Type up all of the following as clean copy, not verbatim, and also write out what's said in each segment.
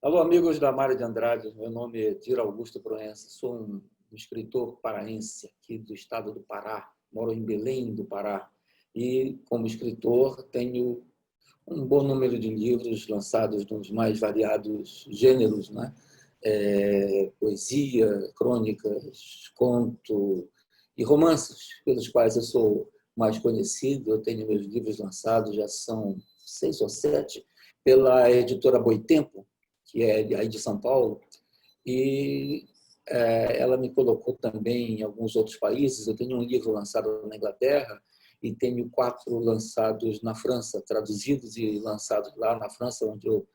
Alô, amigos da Mário de Andrade. Meu nome é Dira Augusto Proença. Sou um escritor paraense aqui do estado do Pará. Moro em Belém do Pará. E, como escritor, tenho um bom número de livros lançados nos mais variados gêneros, né? Poesia, crônicas, conto e romances, pelos quais eu sou mais conhecido. Eu tenho meus livros lançados, já são 6 ou 7, pela editora Boitempo, que é aí de São Paulo, e ela me colocou também em alguns outros países. Eu tenho um livro lançado na Inglaterra e tenho 4 lançados na França, traduzidos e lançados lá na França, onde eu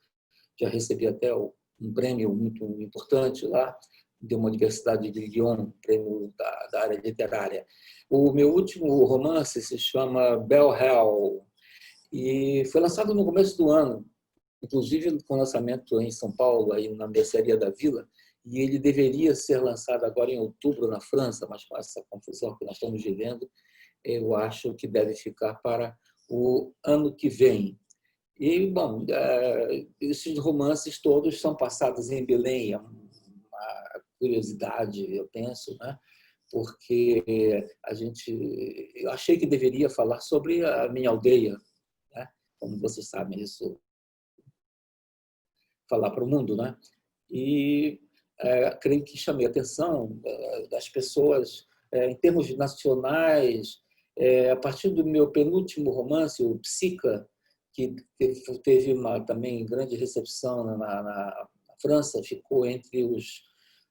já recebi até um prêmio muito importante lá, de uma universidade de Lyon, um prêmio da área literária. O meu último romance se chama Bell Hell e foi lançado no começo do ano, inclusive com lançamento em São Paulo, aí na Mercearia da Vila, e ele deveria ser lançado agora em outubro na França, mas com essa confusão que nós estamos vivendo, eu acho que deve ficar para o ano que vem. E, bom, esses romances todos são passados em Belém, é uma curiosidade, eu penso, né? Porque eu achei que deveria falar sobre a minha aldeia, né? Como vocês sabem, isso falar para o mundo, né? E creio que chamei a atenção das pessoas em termos nacionais. A partir do meu penúltimo romance, o Psica, que teve uma também grande recepção na França, ficou entre os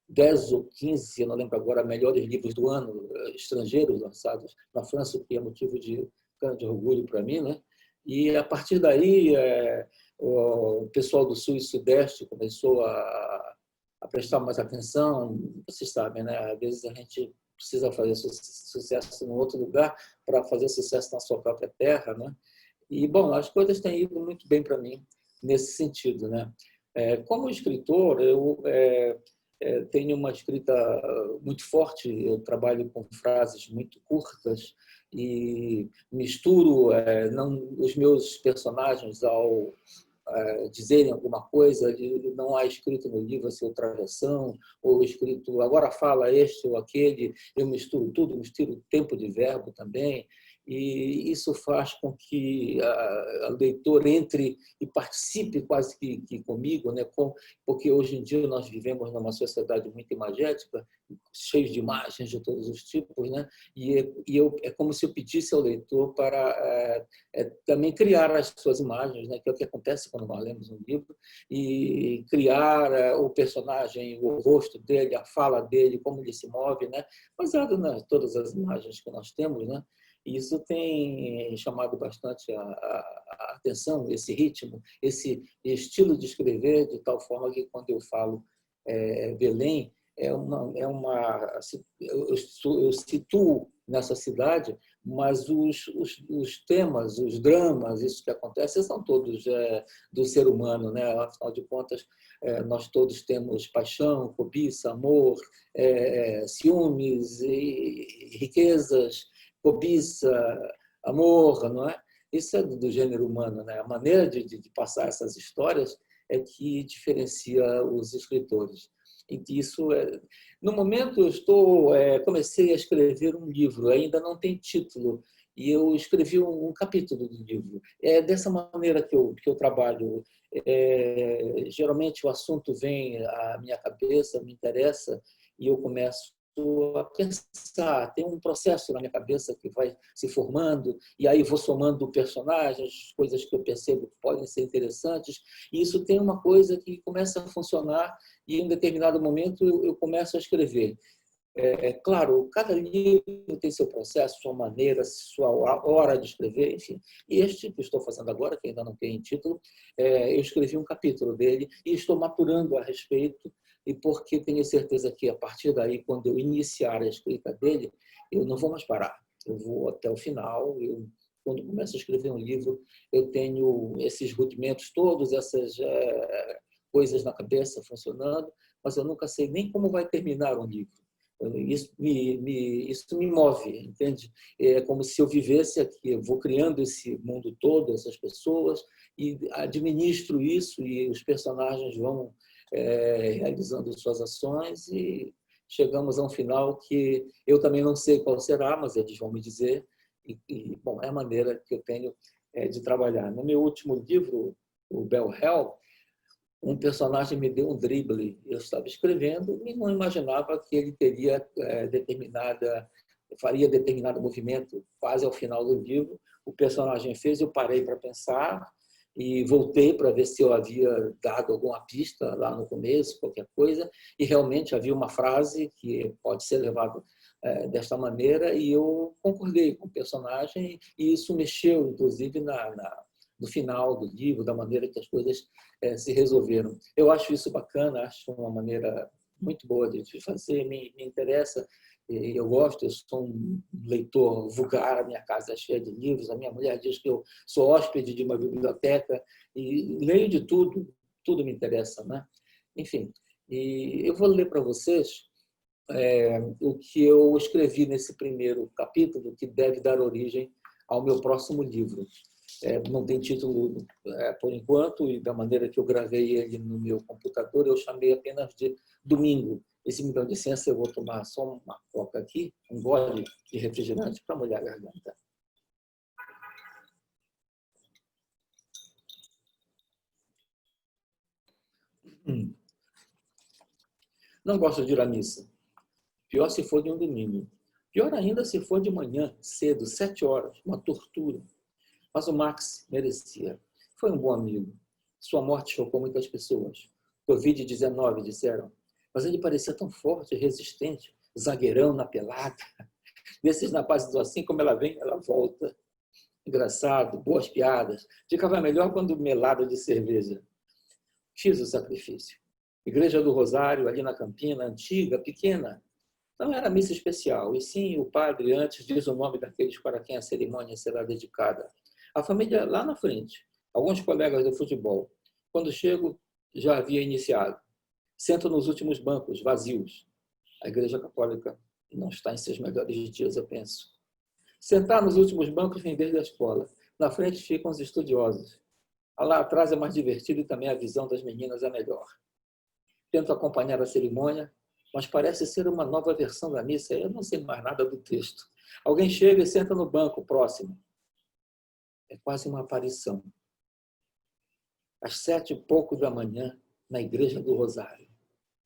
10 ou 15, eu não lembro agora, melhores livros do ano estrangeiros lançados na França, o que é motivo de grande orgulho para mim, né? E a partir daí, o pessoal do Sul e Sudeste começou a prestar mais atenção. Vocês sabem, né? Às vezes a gente precisa fazer sucesso em outro lugar para fazer sucesso na sua própria terra, né? E, bom, as coisas têm ido muito bem para mim nesse sentido, né? Como escritor, eu tenho uma escrita muito forte. Eu trabalho com frases muito curtas e misturo não os meus personagens ao dizerem alguma coisa, não há escrito no livro assim, outra versão, ou escrito agora fala este ou aquele. Eu misturo tudo, misturo tempo de verbo também, e isso faz com que a leitor entre e participe quase que comigo, né? Porque hoje em dia nós vivemos numa sociedade muito imagética, cheia de imagens de todos os tipos, né? É como se eu pedisse ao leitor para também criar as suas imagens, né? Que é o que acontece quando nós lemos um livro, e criar o personagem, o rosto dele, a fala dele, como ele se move, né? Baseado em todas as imagens que nós temos, né? E isso tem chamado bastante a atenção, esse ritmo, esse estilo de escrever, de tal forma que quando eu falo Belém, eu situo nessa cidade, mas os temas, os dramas, isso que acontece, são todos do ser humano, né? Afinal de contas, nós todos temos paixão, cobiça, amor, ciúmes, e riquezas, cobiça, amor, não é? Isso é do gênero humano, né? A maneira de passar essas histórias é que diferencia os escritores. E isso no momento eu comecei a escrever um livro, ainda não tem título, e eu escrevi um capítulo do livro. É dessa maneira que eu trabalho. Geralmente o assunto vem à minha cabeça, me interessa, e eu começo a pensar. Tem um processo na minha cabeça que vai se formando, e aí vou somando personagens, coisas que eu percebo que podem ser interessantes, e isso tem uma coisa que começa a funcionar, e em um determinado momento eu começo a escrever. Claro, cada livro tem seu processo, sua maneira, sua hora de escrever, enfim. E este que estou fazendo agora, que ainda não tem título, eu escrevi um capítulo dele e estou maturando a respeito, e porque tenho certeza que a partir daí, quando eu iniciar a escrita dele, eu não vou mais parar. Eu vou até o final. Quando começo a escrever um livro, eu tenho esses rudimentos todos, essas coisas na cabeça funcionando, mas eu nunca sei nem como vai terminar um livro. Isso me move, entende? É como se eu vivesse aqui, eu vou criando esse mundo todo, essas pessoas, e administro isso, e os personagens vão realizando suas ações, e chegamos a um final que eu também não sei qual será, mas eles vão me dizer, bom, é a maneira que eu tenho de trabalhar. No meu último livro, o Bell Hell, um personagem me deu um drible. Eu estava escrevendo e não imaginava que ele teria faria determinado movimento quase ao final do livro. O personagem fez, eu parei para pensar e voltei para ver se eu havia dado alguma pista lá no começo, qualquer coisa, e realmente havia uma frase que pode ser levada desta maneira, e eu concordei com o personagem, e isso mexeu, inclusive, no final do livro, da maneira que as coisas se resolveram. Eu acho isso bacana, acho uma maneira muito boa de fazer, me interessa, eu gosto, eu sou um leitor vulgar, a minha casa é cheia de livros, a minha mulher diz que eu sou hóspede de uma biblioteca e leio de tudo, tudo me interessa, né? Enfim, e eu vou ler para vocês o que eu escrevi nesse primeiro capítulo, que deve dar origem ao meu próximo livro. Não tem título por enquanto, e da maneira que eu gravei ele no meu computador, eu chamei apenas de Domingo. E se me dá licença, eu vou tomar só uma coca aqui, um gole de refrigerante para molhar a garganta. Não gosto de ir à missa. Pior se for de um domingo. Pior ainda se for de manhã, cedo, 7 horas, uma tortura. Mas o Max merecia. Foi um bom amigo. Sua morte chocou muitas pessoas. Covid-19, disseram. Mas ele parecia tão forte e resistente. Zagueirão na pelada. Desses rapazes assim, como ela vem, ela volta. Engraçado, boas piadas. Ficava melhor quando melado de cerveja. Fiz o sacrifício. Igreja do Rosário, ali na Campina, antiga, pequena. Não era missa especial, e sim o padre antes diz o nome daqueles para quem a cerimônia será dedicada. A família lá na frente, alguns colegas do futebol. Quando chego, já havia iniciado. Sento nos últimos bancos, vazios. A Igreja Católica não está em seus melhores dias, eu penso. Sentar nos últimos bancos vem desde a escola. Na frente ficam os estudiosos. Lá atrás é mais divertido e também a visão das meninas é melhor. Tento acompanhar a cerimônia, mas parece ser uma nova versão da missa. Eu não sei mais nada do texto. Alguém chega e senta no banco próximo. É quase uma aparição. Às 7h pouco da manhã, na Igreja do Rosário.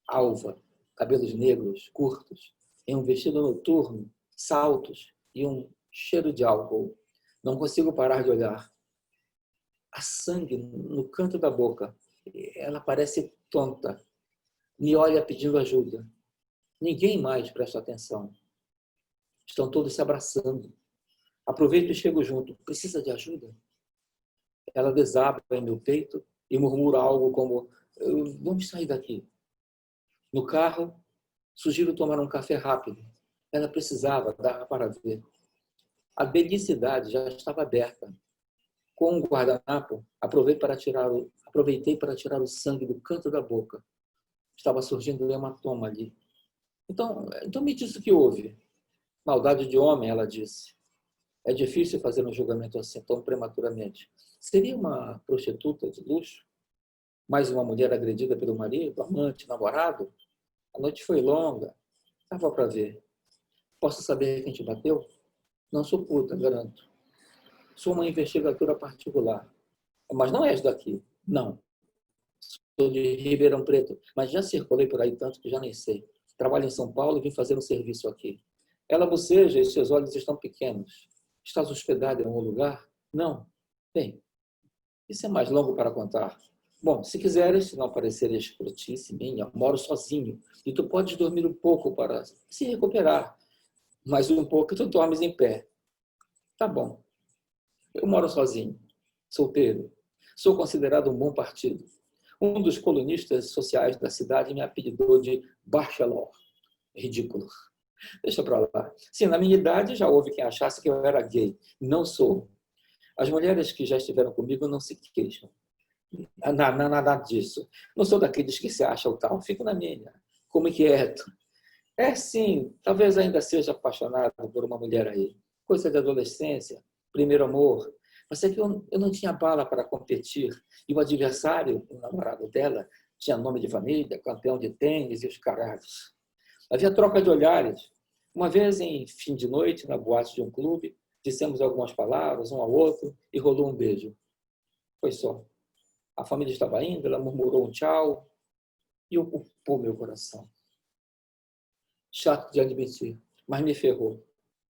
Alva, cabelos negros, curtos, em um vestido noturno, saltos e um cheiro de álcool. Não consigo parar de olhar. Há sangue no canto da boca. Ela parece tonta. Me olha pedindo ajuda. Ninguém mais presta atenção. Estão todos se abraçando. Aproveito e chego junto. Precisa de ajuda? Ela desaba em meu peito e murmura algo como: vamos sair daqui. No carro, sugiro tomar um café rápido. Ela precisava, dava para ver. A belicidade já estava aberta. Com um guardanapo, aproveitei para tirar o sangue do canto da boca. Estava surgindo um hematoma ali. Então me diz o que houve. Maldade de homem, ela disse. É difícil fazer um julgamento assim tão prematuramente. Seria uma prostituta de luxo? Mais uma mulher agredida pelo marido, amante, namorado? A noite foi longa. Dava para ver. Posso saber quem te bateu? Não sou puta, garanto. Sou uma investigadora particular. Mas não és daqui. Não. Sou de Ribeirão Preto, mas já circulei por aí tanto que já nem sei. Trabalho em São Paulo e vim fazer um serviço aqui. Ela boceja e seus olhos estão pequenos. Estás hospedado em algum lugar? Não. Bem, isso é mais longo para contar. Bom, se quiseres, se não parecer escrotice minha, moro sozinho e tu podes dormir um pouco para se recuperar. Mais um pouco e tu dormes em pé. Tá bom. Eu moro sozinho, solteiro. Sou considerado um bom partido. Um dos colunistas sociais da cidade me apelidou de Bachelor. Ridículo. Deixa para lá. Sim, na minha idade já houve quem achasse que eu era gay. Não sou. As mulheres que já estiveram comigo não se queixam. Nada disso. Não sou daqueles que se acham tal. Fico na minha. Como inquieto. É, sim, talvez ainda seja apaixonado por uma mulher aí. Coisa de adolescência, primeiro amor. Mas é que eu não tinha bala para competir. E o adversário, o namorado dela, tinha nome de família, campeão de tênis e os caralhos. Havia troca de olhares. Uma vez, em fim de noite, na boate de um clube, dissemos algumas palavras um ao outro e rolou um beijo. Foi só. A família estava indo, ela murmurou um tchau e ocupou meu coração. Chato de admitir, mas me ferrou.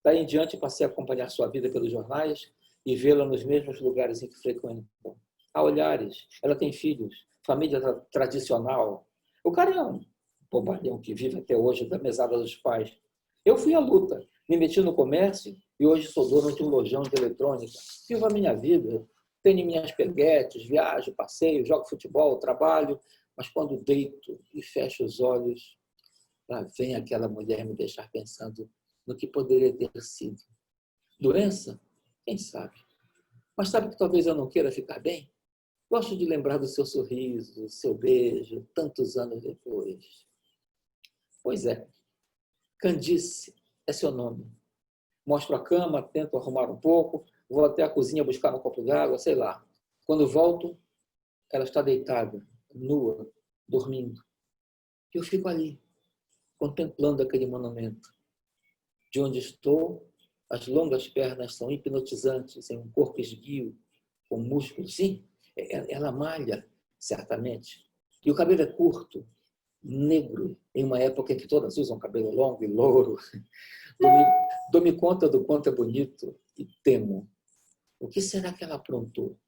Daí em diante, passei a acompanhar sua vida pelos jornais e vê-la nos mesmos lugares em que frequento. Há olhares, ela tem filhos, família tradicional. O cara é um bobalhão que vive até hoje da mesada dos pais. Eu fui à luta, me meti no comércio e hoje sou dono de um lojão de eletrônica. Vivo a minha vida, tenho minhas peguetes, viajo, passeio, jogo futebol, trabalho, mas quando deito e fecho os olhos, lá vem aquela mulher me deixar pensando no que poderia ter sido. Doença? Quem sabe? Mas sabe que talvez eu não queira ficar bem? Gosto de lembrar do seu sorriso, do seu beijo, tantos anos depois. Pois é, Candice é seu nome. Mostro a cama, tento arrumar um pouco, vou até a cozinha buscar um copo d'água, sei lá. Quando volto, ela está deitada, nua, dormindo. E eu fico ali, contemplando aquele monumento. De onde estou, as longas pernas são hipnotizantes em um corpo esguio, com músculos. Sim, ela malha, certamente. E o cabelo é curto, negro, em uma época em que todas usam cabelo longo e louro. Dou-me conta do quanto é bonito e temo. O que será que ela aprontou?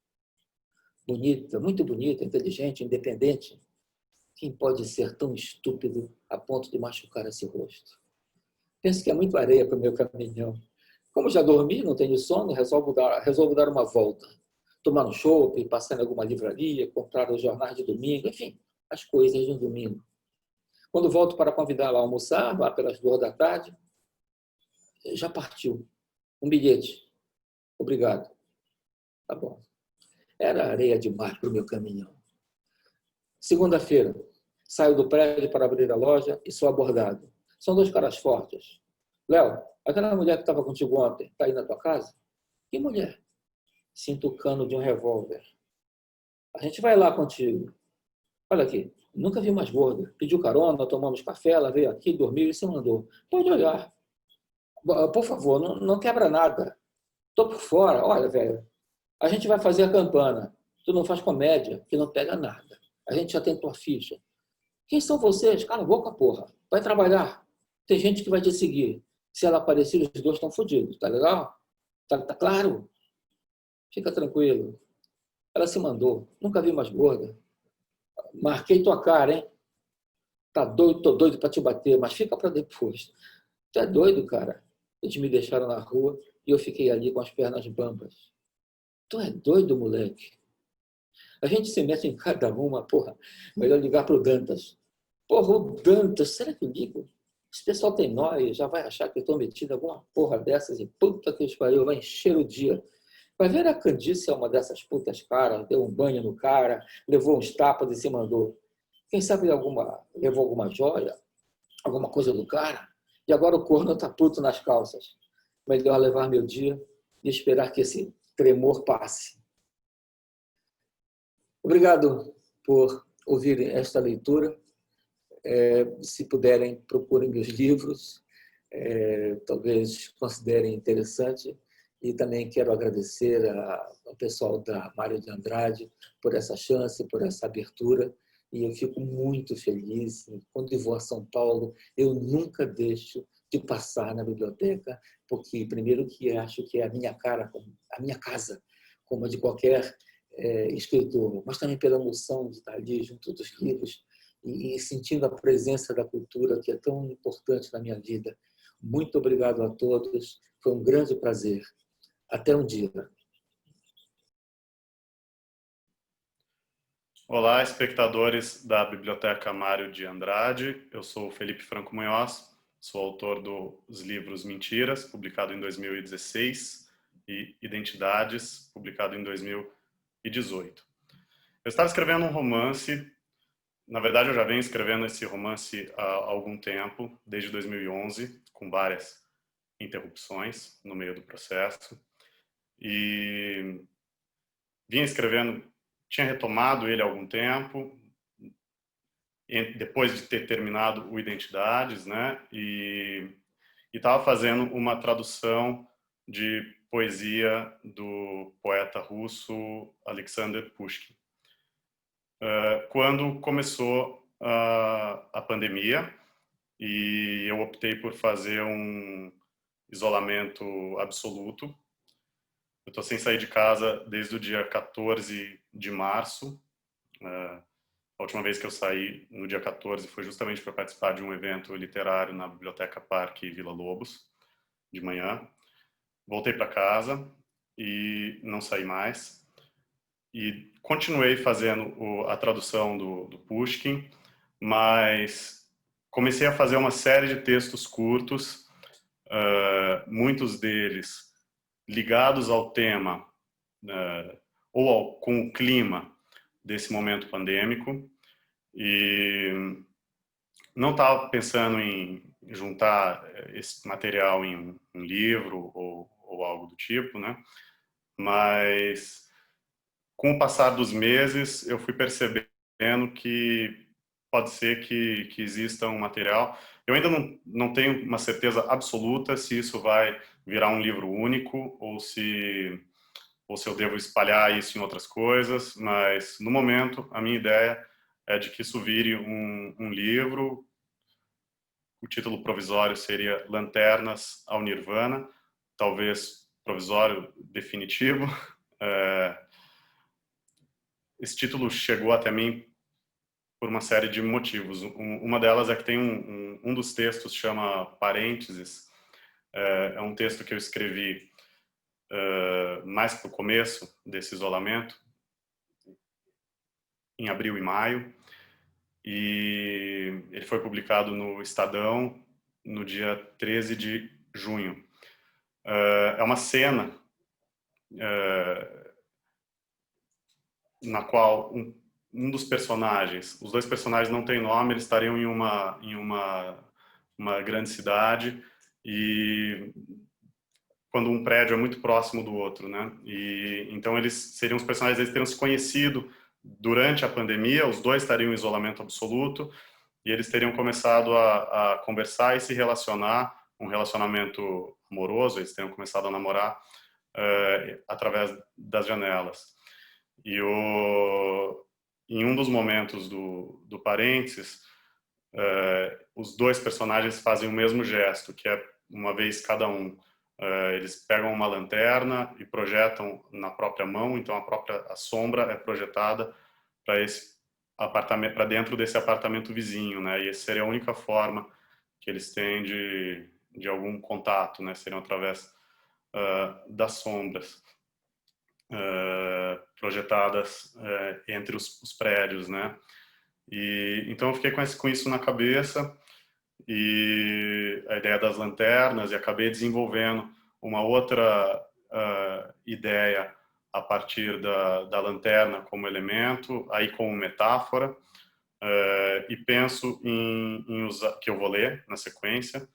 Bonita, muito bonita, inteligente, independente. Quem pode ser tão estúpido a ponto de machucar esse rosto? Penso que é muito areia para o meu caminhão. Como já dormi, não tenho sono, resolvo dar uma volta. Tomar um chopp, passar em alguma livraria, comprar os jornais de domingo, enfim, as coisas de um domingo. Quando volto para convidá-la a almoçar, lá pelas 2 da tarde, já partiu. Um bilhete. Obrigado. Tá bom. Era areia demais para o meu caminhão. Segunda-feira, saio do prédio para abrir a loja e sou abordado. São 2 caras fortes. Léo, aquela mulher que estava contigo ontem, está aí na tua casa? Que mulher? Sinto o cano de um revólver. A gente vai lá contigo. Olha aqui, nunca vi mais gorda. Pediu carona, tomamos café, ela veio aqui, dormiu e se mandou. Pode olhar. Por favor, não quebra nada. Tô por fora. Olha, velho, a gente vai fazer a campana. Tu não faz comédia, que não pega nada. A gente já tem tua ficha. Quem são vocês? Cala a boca, porra. Vai trabalhar. Tem gente que vai te seguir. Se ela aparecer, os dois estão fodidos, tá legal? Tá claro? Fica tranquilo. Ela se mandou. Nunca vi mais gorda. Marquei tua cara, hein? Tá doido, tô doido pra te bater, mas fica pra depois. Tu é doido, cara. Eles me deixaram na rua e eu fiquei ali com as pernas bambas. Tu é doido, moleque? A gente se mete em cada uma, porra. Melhor ligar pro Dantas. Porra, o Dantas, será que eu ligo? Esse pessoal tem nóia, já vai achar que eu tô metido em alguma porra dessas e puta que os pariu, vai encher o dia. Vai ver a Candice é uma dessas putas caras, deu um banho no cara, levou uns tapas e se mandou. Quem sabe levou alguma joia, alguma coisa do cara, e agora o corno tá puto nas calças. Melhor levar meu dia e esperar que esse tremor passe. Obrigado por ouvir esta leitura. Se puderem, procurem meus livros. Talvez considerem interessante. E também quero agradecer ao pessoal da Mário de Andrade por essa chance, por essa abertura. E eu fico muito feliz. Quando eu vou a São Paulo, eu nunca deixo de passar na biblioteca, porque, primeiro, que acho que é a minha cara, a minha casa, como a de qualquer escritor, mas também pela emoção de estar ali junto dos livros e sentindo a presença da cultura, que é tão importante na minha vida. Muito obrigado a todos. Foi um grande prazer. Até um dia. Olá, espectadores da Biblioteca Mário de Andrade. Eu sou o Felipe Franco Munhoz, sou autor dos livros Mentiras, publicado em 2016, e Identidades, publicado em 2018. Eu estava escrevendo um romance Na verdade, eu já venho escrevendo esse romance há algum tempo, desde 2011, com várias interrupções no meio do processo. E vinha escrevendo, tinha retomado ele há algum tempo, depois de ter terminado o Identidades, né? E estava fazendo uma tradução de poesia do poeta russo Alexander Pushkin. Quando começou a pandemia, e eu optei por fazer um isolamento absoluto. Eu estou sem sair de casa desde o dia 14 de março. A última vez que eu saí, no dia 14, foi justamente para participar de um evento literário na Biblioteca Parque Vila Lobos, de manhã. Voltei para casa e não saí mais. E continuei fazendo a tradução do Pushkin, mas comecei a fazer uma série de textos curtos, muitos deles ligados ao tema ou com o clima desse momento pandêmico, e não estava pensando em juntar esse material em um livro ou algo do tipo, né? Mas com o passar dos meses eu fui percebendo que pode ser que exista um material. Eu ainda não tenho uma certeza absoluta se isso vai virar um livro único ou se eu devo espalhar isso em outras coisas, mas no momento a minha ideia é de que isso vire um livro. O título provisório seria Lanternas ao Nirvana, talvez provisório definitivo. Esse título chegou até mim por uma série de motivos. Uma delas é que tem um dos textos chama Parênteses. É um texto que eu escrevi mais para o começo desse isolamento, em abril e maio, e ele foi publicado no Estadão no dia 13 de junho. É uma cena na qual um dos personagens, os dois personagens não têm nome, eles estariam em uma grande cidade, e quando um prédio é muito próximo do outro, né? E então eles seriam os personagens, eles teriam se conhecido durante a pandemia, os dois estariam em isolamento absoluto, e eles teriam começado a conversar e se relacionar, um relacionamento amoroso, eles teriam começado a namorar através das janelas. E em um dos momentos do parênteses, os dois personagens fazem o mesmo gesto, que é uma vez cada um. Eles pegam uma lanterna e projetam na própria mão, então a sombra é projetada para esse apartamento, para dentro desse apartamento vizinho, né? E essa seria a única forma que eles têm de algum contato, né? Seriam através das sombras projetadas entre os prédios, né? E então eu fiquei com isso na cabeça, e a ideia das lanternas, e acabei desenvolvendo uma outra ideia a partir da lanterna como elemento, aí como metáfora, e penso em usar, que eu vou ler na sequência,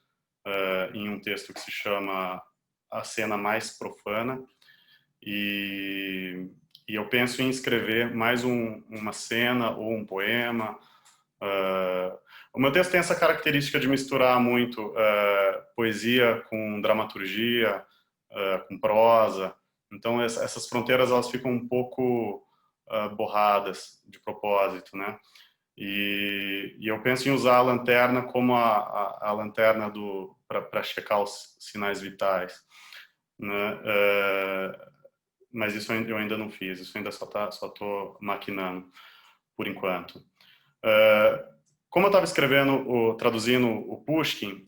em um texto que se chama A Cena Mais Profana, e eu penso em escrever mais uma cena ou um poema. O meu texto tem essa característica de misturar muito poesia com dramaturgia, com prosa. Então essas fronteiras elas ficam um pouco borradas de propósito, né? E eu penso em usar a lanterna como a lanterna para checar os sinais vitais, né? Mas isso eu ainda não fiz, isso ainda só tô maquinando por enquanto. Como eu estava escrevendo, traduzindo o Pushkin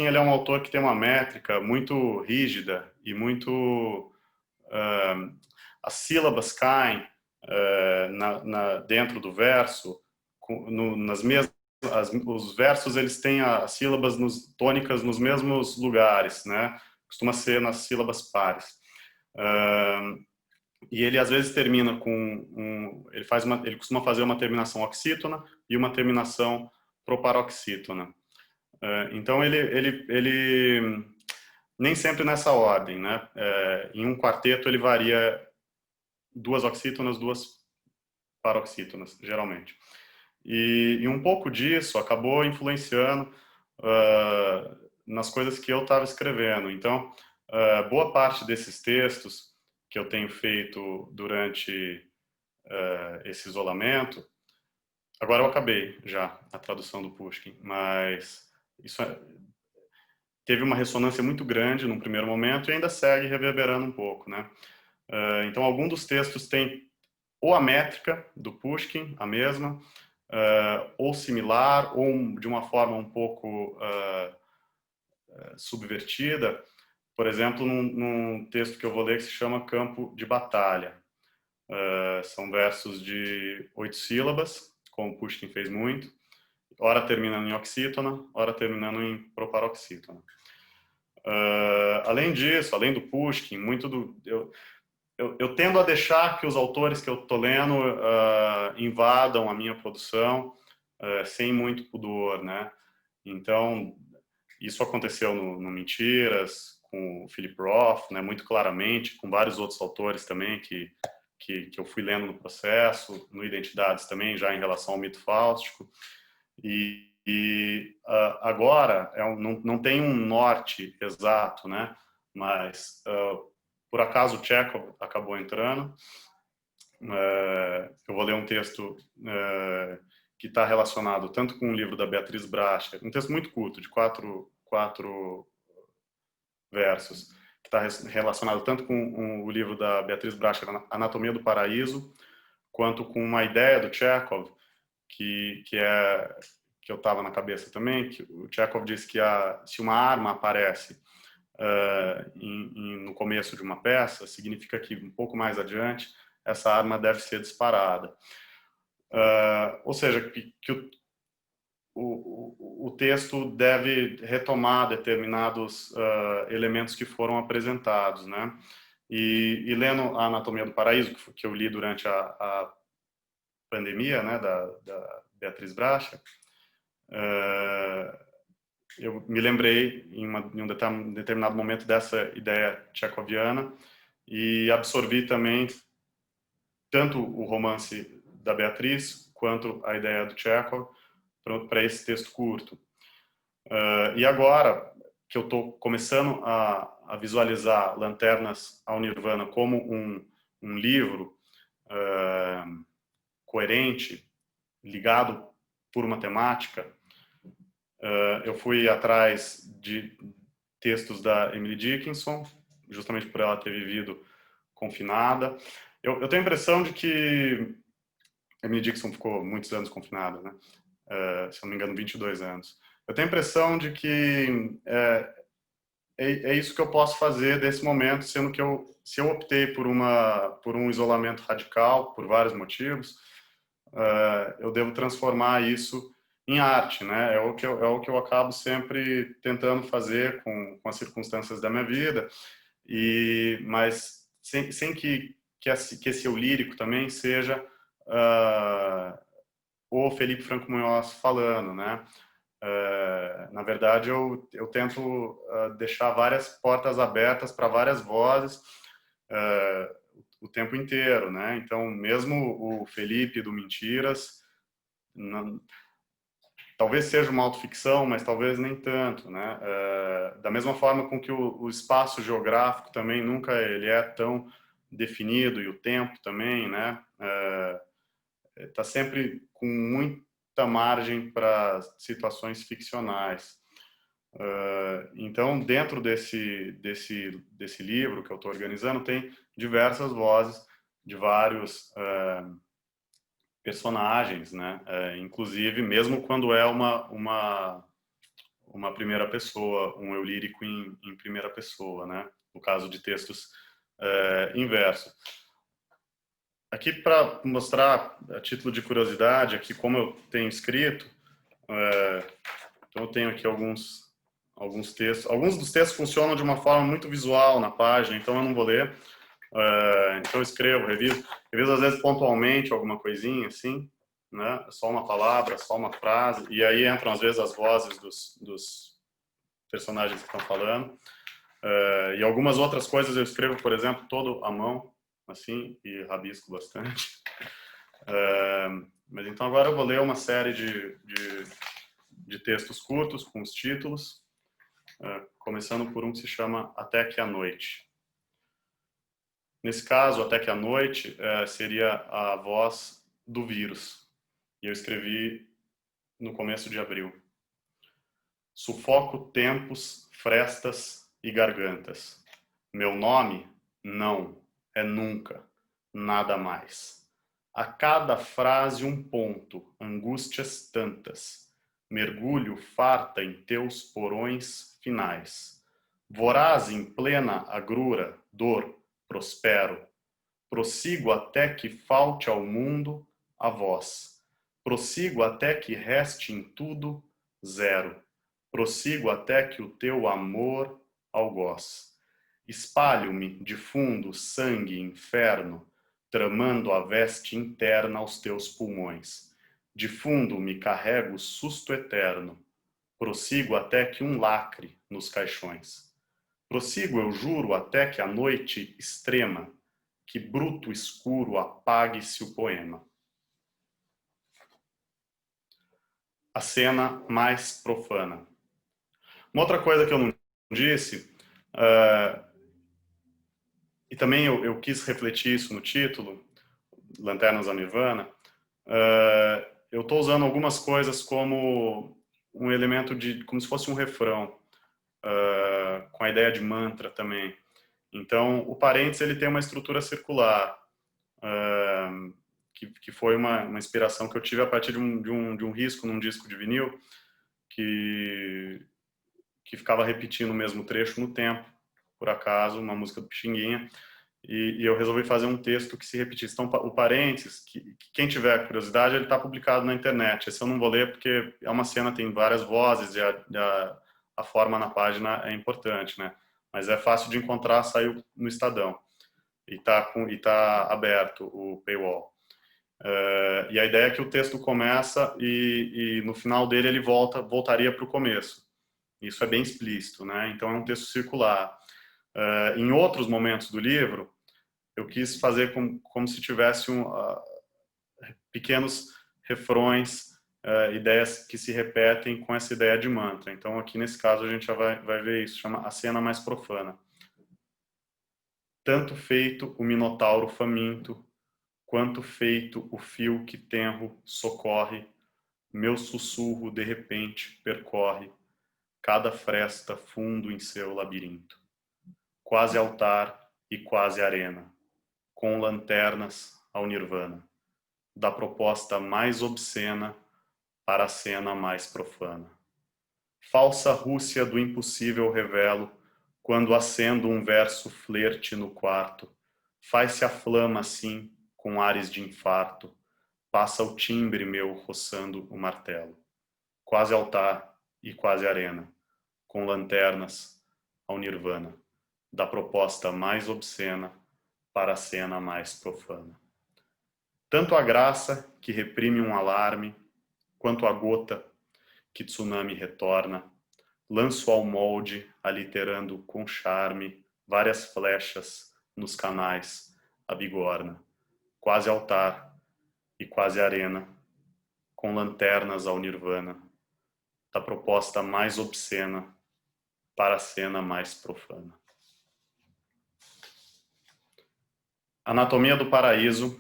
ele é um autor que tem uma métrica muito rígida e muito... as sílabas caem dentro do verso, nas mesmas... os versos eles têm as sílabas tônicas nos mesmos lugares, né? Costuma ser nas sílabas pares. E ele às vezes termina com ele costuma fazer uma terminação oxítona e uma terminação proparoxítona. Então ele nem sempre nessa ordem, né? Em um quarteto ele varia 2 oxítonas, 2 paroxítonas, geralmente. E um pouco disso acabou influenciando nas coisas que eu estava escrevendo. Então, boa parte desses textos que eu tenho feito durante esse isolamento, agora eu acabei já a tradução do Pushkin, mas isso teve uma ressonância muito grande num primeiro momento e ainda segue reverberando um pouco, né? Então, algum dos textos tem ou a métrica do Pushkin, a mesma, ou similar, ou de uma forma um pouco subvertida. Por exemplo, num texto que eu vou ler que se chama Campo de Batalha. São versos de 8 sílabas, como Pushkin fez muito, ora terminando em oxítona, ora terminando em proparoxítona. Além disso, além do Pushkin, eu tendo a deixar que os autores que eu estou lendo invadam a minha produção sem muito pudor, né? Então, isso aconteceu no Mentiras, com o Philip Roth, né? Muito claramente, com vários outros autores também que eu fui lendo no processo, no Identidades também, já em relação ao mito fáustico. Agora, não tem um norte exato, né? Mas, por acaso, o Chekhov acabou entrando. Eu vou ler um texto que está relacionado tanto com o livro da Beatriz Bracha, um texto muito curto, de quatro versos, que está relacionado tanto com o livro da Beatriz Bracha, Anatomia do Paraíso, quanto com uma ideia do Chekhov, que eu estava na cabeça também, que o Chekhov diz que se uma arma aparece no começo de uma peça, significa que um pouco mais adiante essa arma deve ser disparada. Ou seja, que o texto deve retomar determinados elementos que foram apresentados, né? E lendo a Anatomia do Paraíso, que eu li durante a pandemia, né, da Beatriz Bracha, eu me lembrei em um determinado momento dessa ideia tchecoviana e absorvi também tanto o romance da Beatriz quanto a ideia do Chekhov para esse texto curto. E agora que eu estou começando a visualizar Lanternas ao Nirvana como um livro coerente, ligado por uma temática, eu fui atrás de textos da Emily Dickinson, justamente por ela ter vivido confinada. Eu tenho a impressão de que a Emily Dickinson ficou muitos anos confinada, né? Se não me engano, 22 anos. Eu tenho a impressão de que é isso que eu posso fazer desse momento, sendo que se eu optei por um isolamento radical, por vários motivos, eu devo transformar isso em arte, né? É o que eu acabo sempre tentando fazer com as circunstâncias da minha vida, mas sem que esse eu lírico também seja o Felipe Franco Munhoz falando, né? Na verdade, eu tento deixar várias portas abertas para várias vozes o tempo inteiro, né? Então, mesmo o Felipe do Mentiras, talvez seja uma autoficção, mas talvez nem tanto, né? Da mesma forma com que o espaço geográfico também nunca ele é tão definido, e o tempo também, né? Está sempre com muita margem para situações ficcionais. Então, dentro desse livro que eu estou organizando, tem diversas vozes de vários personagens, né? Inclusive, mesmo quando é uma primeira pessoa, um eu lírico em primeira pessoa, né? No caso de textos em verso. Aqui, para mostrar, a título de curiosidade, aqui como eu tenho escrito, então eu tenho aqui alguns textos. Alguns dos textos funcionam de uma forma muito visual na página, então eu não vou ler, Então eu escrevo, reviso às vezes pontualmente alguma coisinha assim, né? Só uma palavra, só uma frase, e aí entram às vezes as vozes dos personagens que estão falando. E algumas outras coisas eu escrevo, por exemplo, todo à mão, assim, e rabisco bastante. Mas então agora eu vou ler uma série de textos curtos com os títulos, começando por um que se chama Até que a Noite. Nesse caso, Até que a Noite seria a voz do vírus. E eu escrevi no começo de abril. Sufoco tempos, frestas e gargantas. Meu nome? Não, é nunca, nada mais. A cada frase um ponto, angústias tantas. Mergulho farta em teus porões finais. Voraz em plena agrura, dor, prospero. Prossigo até que falte ao mundo a voz. Prossigo até que reste em tudo zero. Prossigo até que o teu amor algoz. Espalho-me de fundo sangue e inferno, tramando a veste interna aos teus pulmões. De fundo me carrego susto eterno. Prossigo até que um lacre nos caixões. Prossigo, eu juro, até que a noite extrema, que bruto escuro apague-se o poema. A cena mais profana. Uma outra coisa que eu não disse, e também eu quis refletir isso no título, Lanternas da Nirvana, eu estou usando algumas coisas como um elemento como se fosse um refrão, com a ideia de mantra também. Então, o parênteses ele tem uma estrutura circular, que foi uma inspiração que eu tive a partir de um risco num disco de vinil, que ficava repetindo o mesmo trecho no tempo, por acaso, uma música do Pixinguinha, e eu resolvi fazer um texto que se repetisse. Então, o parênteses, que quem tiver curiosidade, ele está publicado na internet. Esse eu não vou ler porque é uma cena, tem várias vozes e a forma na página é importante, né? Mas é fácil de encontrar, saiu no Estadão e tá aberto o paywall. E a ideia é que o texto começa e no final dele ele voltaria para o começo. Isso é bem explícito, né? Então é um texto circular. Em outros momentos do livro, eu quis fazer como se tivesse pequenos refrões, ideias que se repetem com essa ideia de mantra. Então aqui nesse caso a gente já vai ver isso, chama A Cena Mais Profana. Tanto feito o minotauro faminto, quanto feito o fio que tenro socorre, meu sussurro de repente percorre cada fresta fundo em seu labirinto. Quase altar e quase arena, com lanternas ao nirvana, da proposta mais obscena para a cena mais profana. Falsa Rússia do impossível revelo, quando acendo um verso flerte no quarto, faz-se a flama assim, com ares de infarto, passa o timbre meu roçando o martelo. Quase altar e quase arena, com lanternas ao nirvana, da proposta mais obscena para a cena mais profana. Tanto a graça, que reprime um alarme, quanto a gota, que tsunami retorna, lanço ao molde, aliterando com charme, várias flechas nos canais, a bigorna, quase altar e quase arena, com lanternas ao nirvana, da proposta mais obscena para a cena mais profana. Anatomia do Paraíso,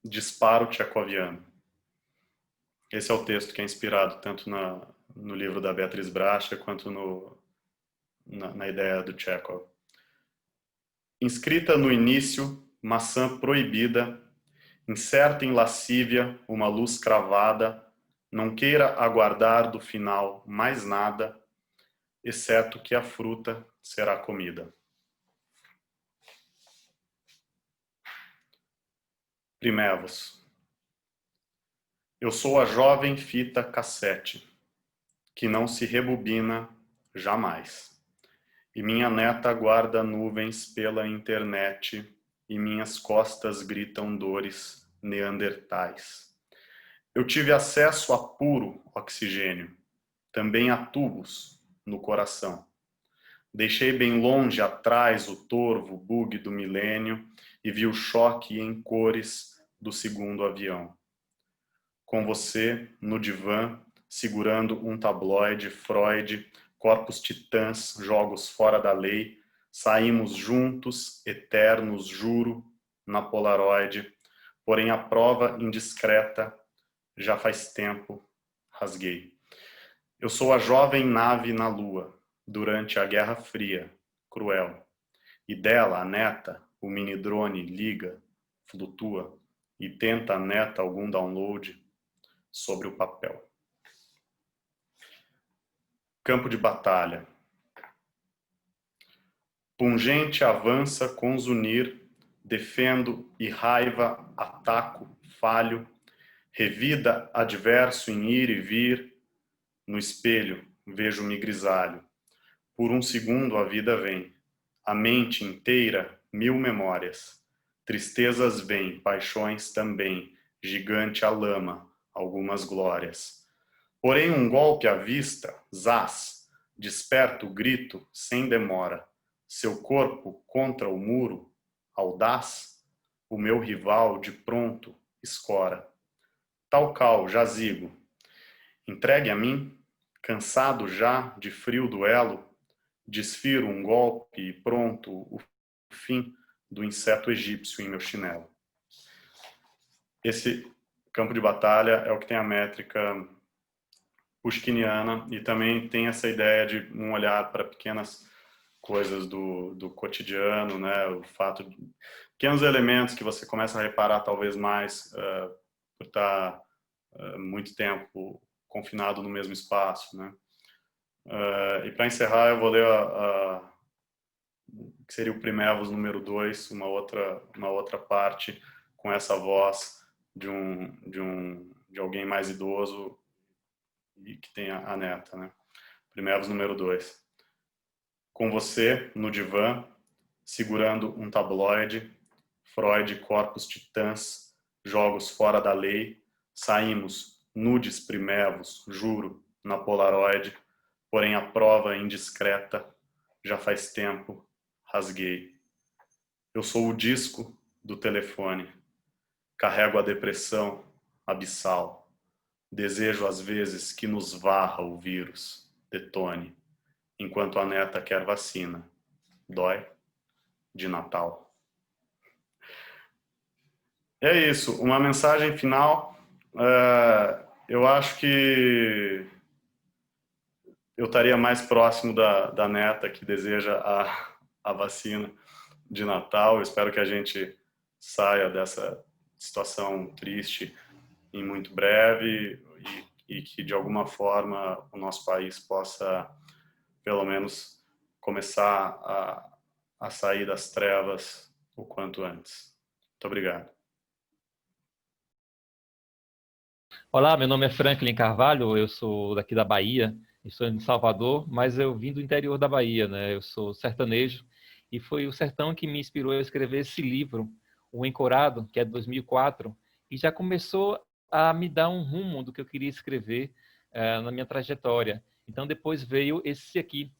disparo tchecoviano. Esse é o texto que é inspirado tanto no livro da Beatriz Bracha quanto na ideia do Chekhov. Inscrita no início, maçã proibida, incerta em lascívia, uma luz cravada, não queira aguardar do final mais nada, exceto que a fruta será comida. Primevos. Eu sou a jovem fita cassete, que não se rebobina jamais. E minha neta guarda nuvens pela internet e minhas costas gritam dores neandertais. Eu tive acesso a puro oxigênio, também a tubos no coração. Deixei bem longe atrás o torvo bug do milênio e vi o choque em cores do segundo avião. Com você, no divã, segurando um tabloide, Freud, corpos titãs, jogos fora da lei, saímos juntos, eternos, juro, na Polaroid, porém a prova indiscreta, já faz tempo, rasguei. Eu sou a jovem nave na lua, durante a Guerra Fria, cruel. E dela, a neta, o mini-drone liga, flutua, e tenta a neta algum download sobre o papel. Campo de batalha. Pungente avança com zunir, defendo e raiva, ataco, falho, revida adverso em ir e vir, no espelho vejo-me grisalho. Por um segundo a vida vem, a mente inteira, mil memórias. Tristezas vêm, paixões também, gigante a lama, algumas glórias. Porém um golpe à vista, zás, desperta o grito sem demora. Seu corpo contra o muro, audaz, o meu rival de pronto escora. Tal cal, jazigo, entregue a mim, cansado já de frio duelo, desfiro um golpe e pronto o fim do inseto egípcio em meu chinelo. Esse campo de batalha é o que tem a métrica pushkiniana e também tem essa ideia de um olhar para pequenas coisas do cotidiano, né? O fato de pequenos elementos que você começa a reparar talvez mais por estar muito tempo confinado no mesmo espaço, né? E para encerrar, eu vou ler que seria o Primevos número 2, uma outra parte com essa voz de alguém mais idoso e que tem a neta, né? Primevos número 2. Com você, no divã, segurando um tabloide, Freud, corpos titãs, jogos fora da lei, saímos, nudes primevos, juro, na Polaroid, porém a prova indiscreta, já faz tempo, rasguei. Eu sou o disco do telefone, carrego a depressão abissal, desejo às vezes que nos varra o vírus, detone, enquanto a neta quer vacina, dói, de Natal. É isso, uma mensagem final. Eu acho que eu estaria mais próximo da neta que deseja a vacina de Natal. Eu espero que a gente saia dessa situação triste em muito breve e que, de alguma forma, o nosso país possa, pelo menos, começar a sair das trevas o quanto antes. Muito obrigado. Olá, meu nome é Franklin Carvalho, eu sou daqui da Bahia, estou em Salvador, mas eu vim do interior da Bahia, né? Eu sou sertanejo e foi o sertão que me inspirou a escrever esse livro, O Encorado, que é de 2004, e já começou a me dar um rumo do que eu queria escrever na minha trajetória. Então depois veio esse aqui,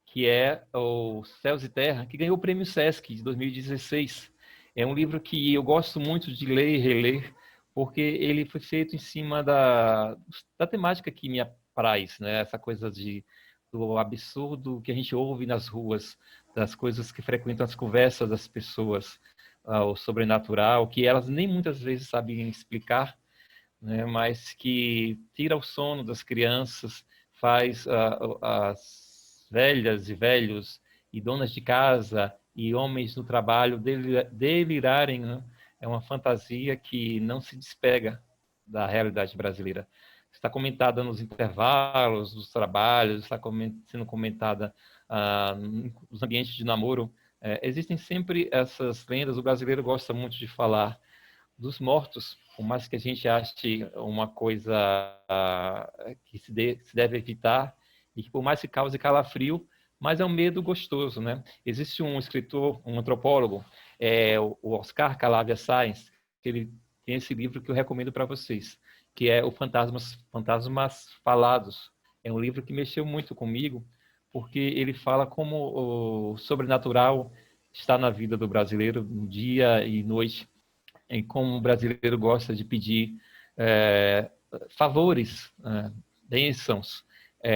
que é o Céus e Terra, que ganhou o Prêmio Sesc de 2016. É um livro que eu gosto muito de ler e reler, porque ele foi feito em cima da temática que me apraz, né? Essa coisa do absurdo que a gente ouve nas ruas, das coisas que frequentam as conversas das pessoas, o sobrenatural, que elas nem muitas vezes sabem explicar, né? Mas que tira o sono das crianças, faz as velhas e velhos e donas de casa e homens no trabalho delirarem, né? É uma fantasia que não se despega da realidade brasileira. Está comentada nos intervalos dos trabalhos, está sendo comentada nos ambientes de namoro. Existem sempre essas lendas, o brasileiro gosta muito de falar dos mortos, por mais que a gente ache uma coisa que se deve evitar e que por mais que cause calafrio, mas é um medo gostoso, né? Existe um escritor, um antropólogo, o Oscar Calavia Sainz, que ele tem esse livro que eu recomendo para vocês, que é o Fantasmas Falados. É um livro que mexeu muito comigo, porque ele fala como o sobrenatural está na vida do brasileiro, dia e noite, e como o brasileiro gosta de pedir favores, bênçãos,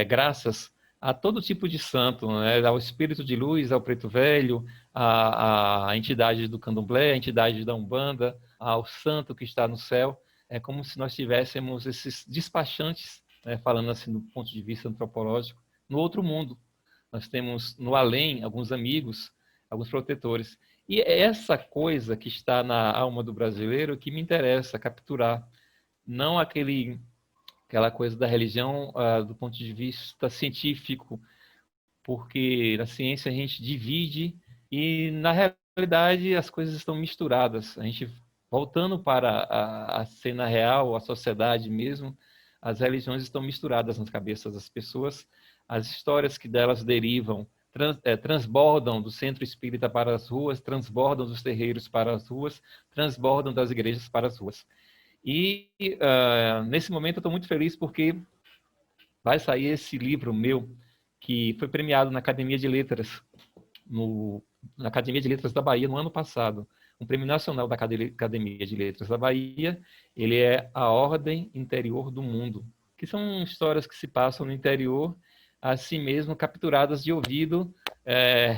graças a todo tipo de santo, né? Ao espírito de luz, ao preto velho, à entidade do candomblé, à entidade da Umbanda, ao santo que está no céu. É como se nós tivéssemos esses despachantes, né, falando assim do ponto de vista antropológico, no outro mundo. Nós temos no além alguns amigos, alguns protetores. E é essa coisa que está na alma do brasileiro que me interessa capturar, não aquela coisa da religião do ponto de vista científico, porque na ciência a gente divide e na realidade as coisas estão misturadas. A gente voltando para a cena real, a sociedade mesmo, as religiões estão misturadas nas cabeças das pessoas, as histórias que delas derivam transbordam do centro espírita para as ruas, transbordam dos terreiros para as ruas, transbordam das igrejas para as ruas. E nesse momento eu estou muito feliz porque vai sair esse livro meu, que foi premiado na Academia de Letras, na Academia de Letras da Bahia no ano passado, um prêmio nacional da Academia de Letras da Bahia. Ele é A Ordem Interior do Mundo, que são histórias que se passam no interior, assim mesmo capturadas de ouvido,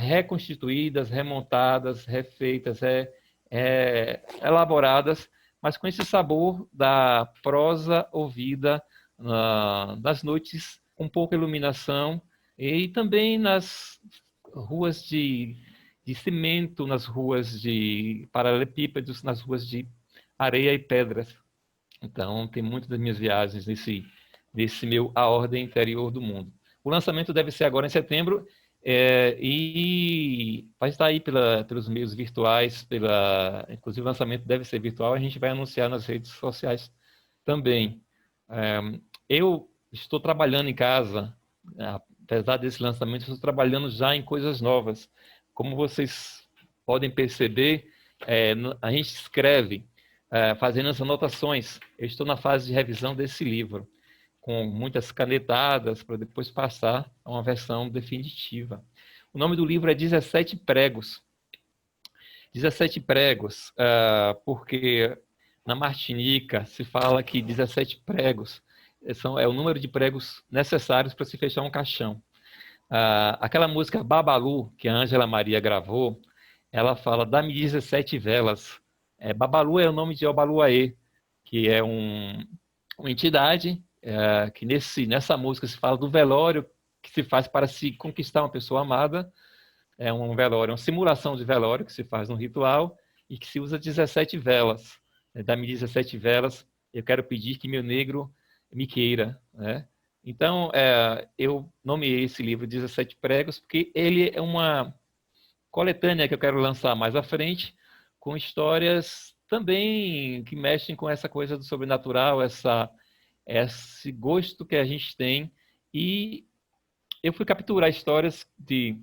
reconstituídas, remontadas, refeitas, elaboradas, mas com esse sabor da prosa ouvida nas noites com pouca iluminação e também nas ruas de cimento, nas ruas de paralelepípedos, nas ruas de areia e pedras. Então, tem muitas das minhas viagens nesse meu A Ordem Interior do Mundo. O lançamento deve ser agora em setembro, e vai estar aí pelos meios virtuais, inclusive o lançamento deve ser virtual, a gente vai anunciar nas redes sociais também. Eu estou trabalhando em casa, apesar desse lançamento, estou trabalhando já em coisas novas. Como vocês podem perceber, a gente escreve, fazendo as anotações. Eu estou na fase de revisão desse livro, com muitas canetadas, para depois passar a uma versão definitiva. O nome do livro é 17 Pregos. 17 Pregos, porque na Martinica se fala que 17 pregos é o número de pregos necessários para se fechar um caixão. Aquela música Babalu, que a Ângela Maria gravou, ela fala, dá-me 17 velas. Babalu é o nome de Obaluaê, que é uma entidade que nessa música se fala do velório que se faz para se conquistar uma pessoa amada. É um velório, uma simulação de velório que se faz num ritual e que se usa 17 velas. Dá-me 17 velas, eu quero pedir que meu negro me queira, né? Então, eu nomeei esse livro 17 Pregos porque ele é uma coletânea que eu quero lançar mais à frente, com histórias também que mexem com essa coisa do sobrenatural, esse gosto que a gente tem. E eu fui capturar histórias de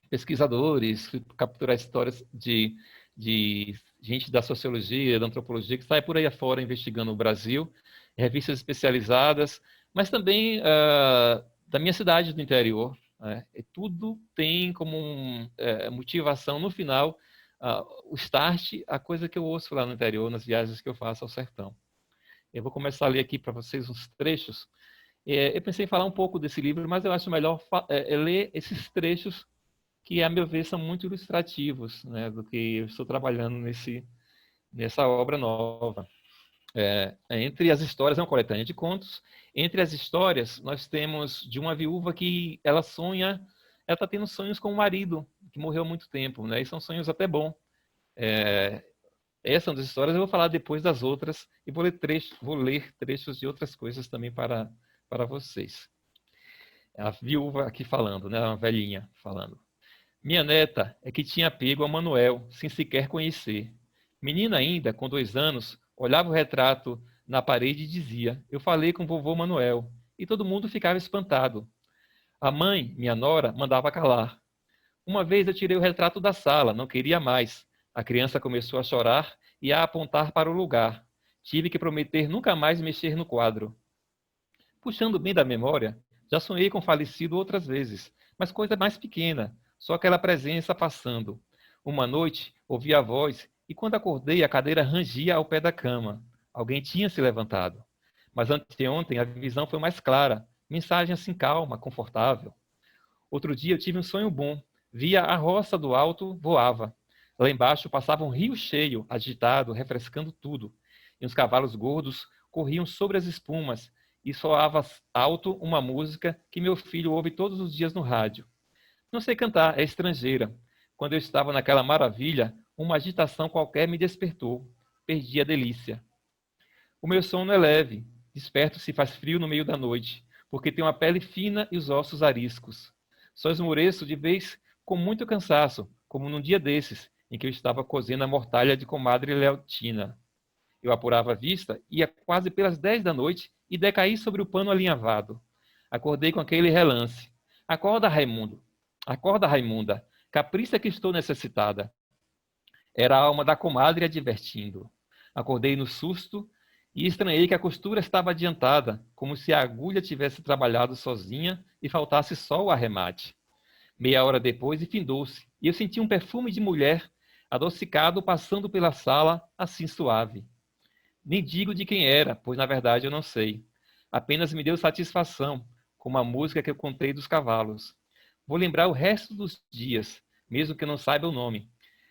pesquisadores, fui capturar histórias de gente da sociologia, da antropologia, que sai por aí afora investigando o Brasil, revistas especializadas, mas também da minha cidade do interior. Tudo tem como motivação, no final, o start, a coisa que eu ouço lá no interior, nas viagens que eu faço ao sertão. Eu vou começar a ler aqui para vocês uns trechos. Eu pensei em falar um pouco desse livro, mas eu acho melhor ler esses trechos que, a meu ver, são muito ilustrativos, né, do que eu estou trabalhando nessa obra nova. Entre as histórias, é uma coletânea de contos. Entre as histórias, nós temos de uma viúva que ela está tendo sonhos com o marido, que morreu há muito tempo, né, e são sonhos até bons. Essas são das histórias, eu vou falar depois das outras, e vou ler trechos de outras coisas também para vocês. A viúva aqui falando, né, uma velhinha falando. Minha neta é que tinha apego a Manuel, sem sequer conhecer. Menina ainda, com 2 anos, olhava o retrato na parede e dizia, eu falei com vovô Manuel, e todo mundo ficava espantado. A mãe, minha nora, mandava calar. Uma vez eu tirei o retrato da sala, não queria mais. A criança começou a chorar e a apontar para o lugar. Tive que prometer nunca mais mexer no quadro. Puxando bem da memória, já sonhei com o falecido outras vezes, mas coisa mais pequena, só aquela presença passando. Uma noite, ouvi a voz e quando acordei, a cadeira rangia ao pé da cama. Alguém tinha se levantado. Mas anteontem a visão foi mais clara, mensagem assim calma, confortável. Outro dia eu tive um sonho bom. Via a roça do alto, voava. Lá embaixo passava um rio cheio, agitado, refrescando tudo. E os cavalos gordos corriam sobre as espumas e soava alto uma música que meu filho ouve todos os dias no rádio. Não sei cantar, é estrangeira. Quando eu estava naquela maravilha, uma agitação qualquer me despertou. Perdi a delícia. O meu sono é leve. Desperto se faz frio no meio da noite, porque tenho a pele fina e os ossos ariscos. Só esmoreço de vez com muito cansaço, como num dia desses, em que eu estava cozendo a mortalha de comadre Leotina. Eu apurava a vista, ia quase pelas 10 da noite e decaí sobre o pano alinhavado. Acordei com aquele relance. Acorda, Raimundo. Acorda, Raimunda. Capricha que estou necessitada. Era a alma da comadre advertindo. Acordei no susto e estranhei que a costura estava adiantada, como se a agulha tivesse trabalhado sozinha e faltasse só o arremate. Meia hora depois, e findou-se, e eu senti um perfume de mulher adocicado passando pela sala, assim suave. Nem digo de quem era, pois na verdade eu não sei. Apenas me deu satisfação, como a música que eu contei dos cavalos. Vou lembrar o resto dos dias, mesmo que eu não saiba o nome,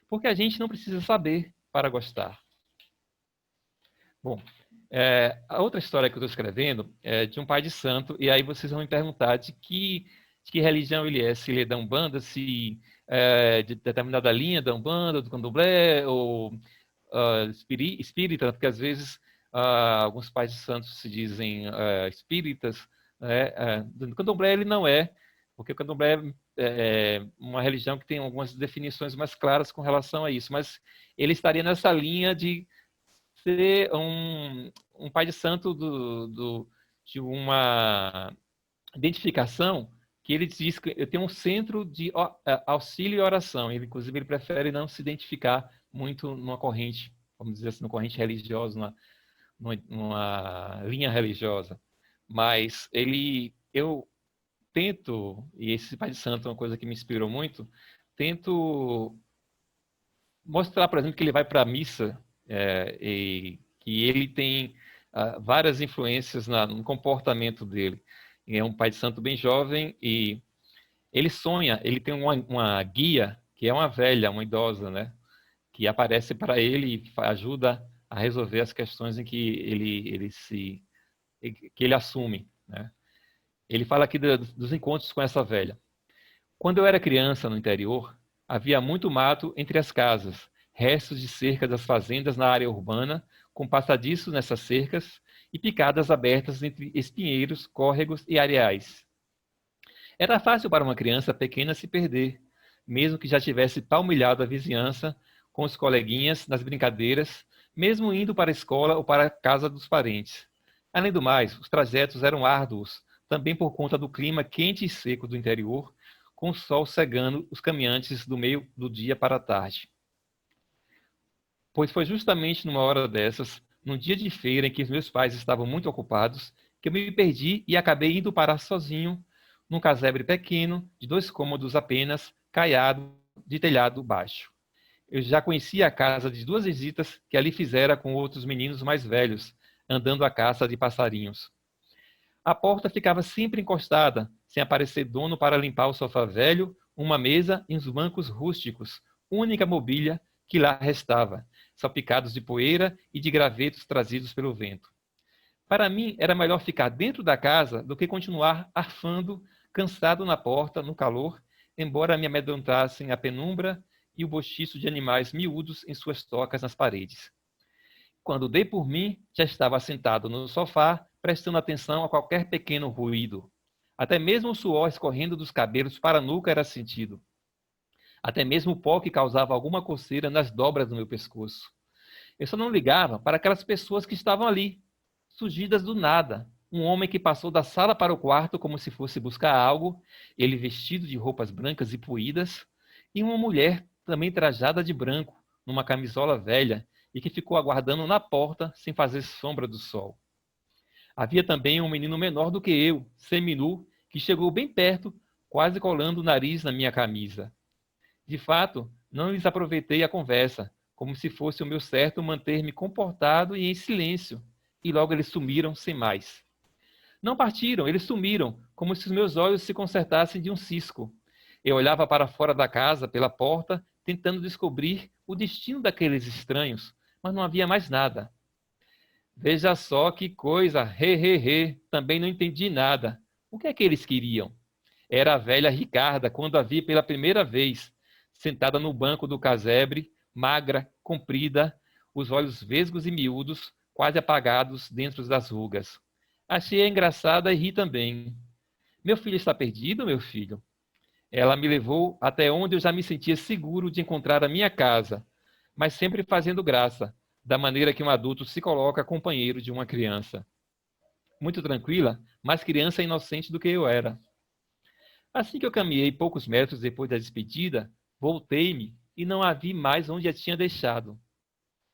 porque a gente não precisa saber para gostar. Bom, a outra história que eu estou escrevendo é de um pai de santo, e aí vocês vão me perguntar de que religião ele é, se ele é da Umbanda, se é de determinada linha da Umbanda, do Candomblé, ou espírita, porque às vezes alguns pais de santos se dizem espíritas. Do Candomblé ele não é, porque o Candomblé é uma religião que tem algumas definições mais claras com relação a isso, mas ele estaria nessa linha de ser um pai de santo de uma identificação que ele diz que eu tenho um centro de auxílio e oração. Ele, inclusive, ele prefere não se identificar muito numa corrente, vamos dizer assim, numa corrente religiosa, numa linha religiosa. Mas eu tento, e esse pai de santo é uma coisa que me inspirou muito, tento mostrar, por exemplo, que ele vai para a missa e que ele tem várias influências no comportamento dele. É um pai de santo bem jovem e ele sonha, ele tem uma guia, que é uma velha, uma idosa, né? Que aparece para ele e ajuda a resolver as questões em que ele assume, né? Ele fala aqui dos encontros com essa velha. Quando eu era criança no interior, havia muito mato entre as casas, restos de cerca das fazendas na área urbana, com passadiços nessas cercas e picadas abertas entre espinheiros, córregos e areais. Era fácil para uma criança pequena se perder, mesmo que já tivesse palmilhado a vizinhança com os coleguinhas nas brincadeiras, mesmo indo para a escola ou para a casa dos parentes. Além do mais, os trajetos eram árduos, também por conta do clima quente e seco do interior, com o sol cegando os caminhantes do meio do dia para a tarde. Pois foi justamente numa hora dessas, num dia de feira em que os meus pais estavam muito ocupados, que eu me perdi e acabei indo parar sozinho num casebre pequeno, de 2 cômodos apenas, caiado, de telhado baixo. Eu já conhecia a casa de 2 visitas que ali fizera com outros meninos mais velhos, andando à caça de passarinhos. A porta ficava sempre encostada, sem aparecer dono para limpar o sofá velho, uma mesa e uns bancos rústicos, única mobília que lá restava, salpicados de poeira e de gravetos trazidos pelo vento. Para mim, era melhor ficar dentro da casa do que continuar arfando, cansado na porta, no calor, embora me amedrontassem a penumbra e o bochicho de animais miúdos em suas tocas nas paredes. Quando dei por mim, já estava sentado no sofá, prestando atenção a qualquer pequeno ruído. Até mesmo o suor escorrendo dos cabelos para a nuca era sentido. Até mesmo o pó que causava alguma coceira nas dobras do meu pescoço. Eu só não ligava para aquelas pessoas que estavam ali, surgidas do nada. Um homem que passou da sala para o quarto como se fosse buscar algo, ele vestido de roupas brancas e poídas, e uma mulher também trajada de branco, numa camisola velha e que ficou aguardando na porta sem fazer sombra do sol. Havia também um menino menor do que eu, seminu, que chegou bem perto, quase colando o nariz na minha camisa. De fato, não lhes aproveitei a conversa, como se fosse o meu certo manter-me comportado e em silêncio, e logo eles sumiram sem mais. Não partiram, eles sumiram, como se os meus olhos se consertassem de um cisco. Eu olhava para fora da casa, pela porta, tentando descobrir o destino daqueles estranhos, mas não havia mais nada. Veja só que coisa, também não entendi nada. O que é que eles queriam? Era a velha Ricarda, quando a vi pela primeira vez, sentada no banco do casebre, magra, comprida, os olhos vesgos e miúdos, quase apagados dentro das rugas. Achei-a engraçada e ri também. Meu filho está perdido, meu filho? Ela me levou até onde eu já me sentia seguro de encontrar a minha casa, mas sempre fazendo graça, da maneira que um adulto se coloca companheiro de uma criança. Muito tranquila, mais criança inocente do que eu era. Assim que eu caminhei poucos metros depois da despedida, voltei-me e não a vi mais onde a tinha deixado.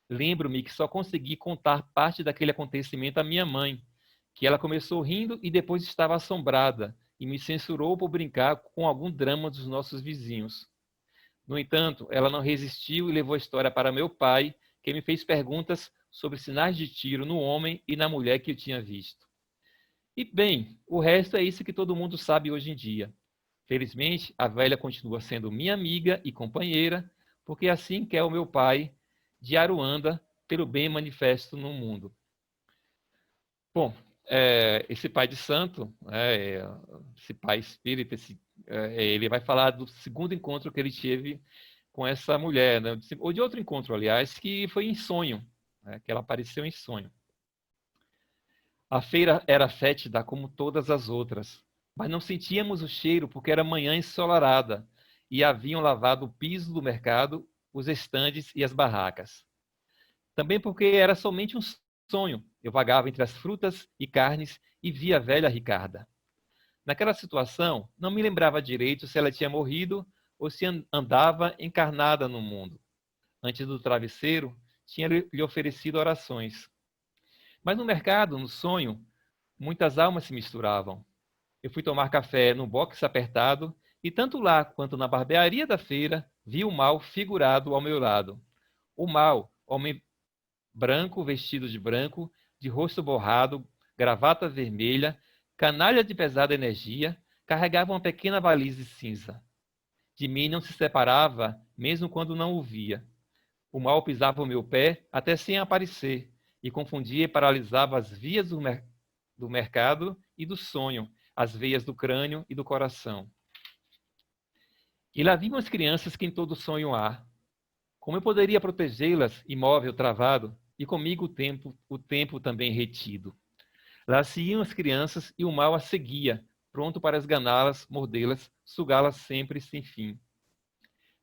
Lembro-me que só consegui contar parte daquele acontecimento à minha mãe, que ela começou rindo e depois estava assombrada e me censurou por brincar com algum drama dos nossos vizinhos. No entanto, ela não resistiu e levou a história para meu pai, que me fez perguntas sobre sinais de tiro no homem e na mulher que eu tinha visto. E bem, o resto é isso que todo mundo sabe hoje em dia. Felizmente, a velha continua sendo minha amiga e companheira, porque assim quer o meu pai, de Aruanda, pelo bem manifesto no mundo. Bom, esse pai de santo, esse pai espírita, ele vai falar do segundo encontro que ele teve com essa mulher, né? Ou de outro encontro, aliás, que foi em sonho, né? Que ela apareceu em sonho. A feira era fétida como todas as outras, mas não sentíamos o cheiro porque era manhã ensolarada e haviam lavado o piso do mercado, os estandes e as barracas. Também porque era somente um sonho. Eu vagava entre as frutas e carnes e via a velha Ricarda. Naquela situação, não me lembrava direito se ela tinha morrido ou se andava encarnada no mundo. Antes do travesseiro, tinha lhe oferecido orações. Mas no mercado, no sonho, muitas almas se misturavam. Eu fui tomar café no box apertado e tanto lá quanto na barbearia da feira vi o mal figurado ao meu lado. O mal, homem branco, vestido de branco, de rosto borrado, gravata vermelha, canalha de pesada energia, carregava uma pequena valise cinza. De mim não se separava, mesmo quando não o via. O mal pisava o meu pé até sem aparecer, e confundia e paralisava as vias do mercado e do sonho, as veias do crânio e do coração. E lá vinham as crianças que em todo sonho há. Como eu poderia protegê-las, imóvel, travado, e comigo o tempo também retido? Lá se iam as crianças e o mal as seguia, pronto para esganá-las, mordê-las, sugá-las sempre sem fim.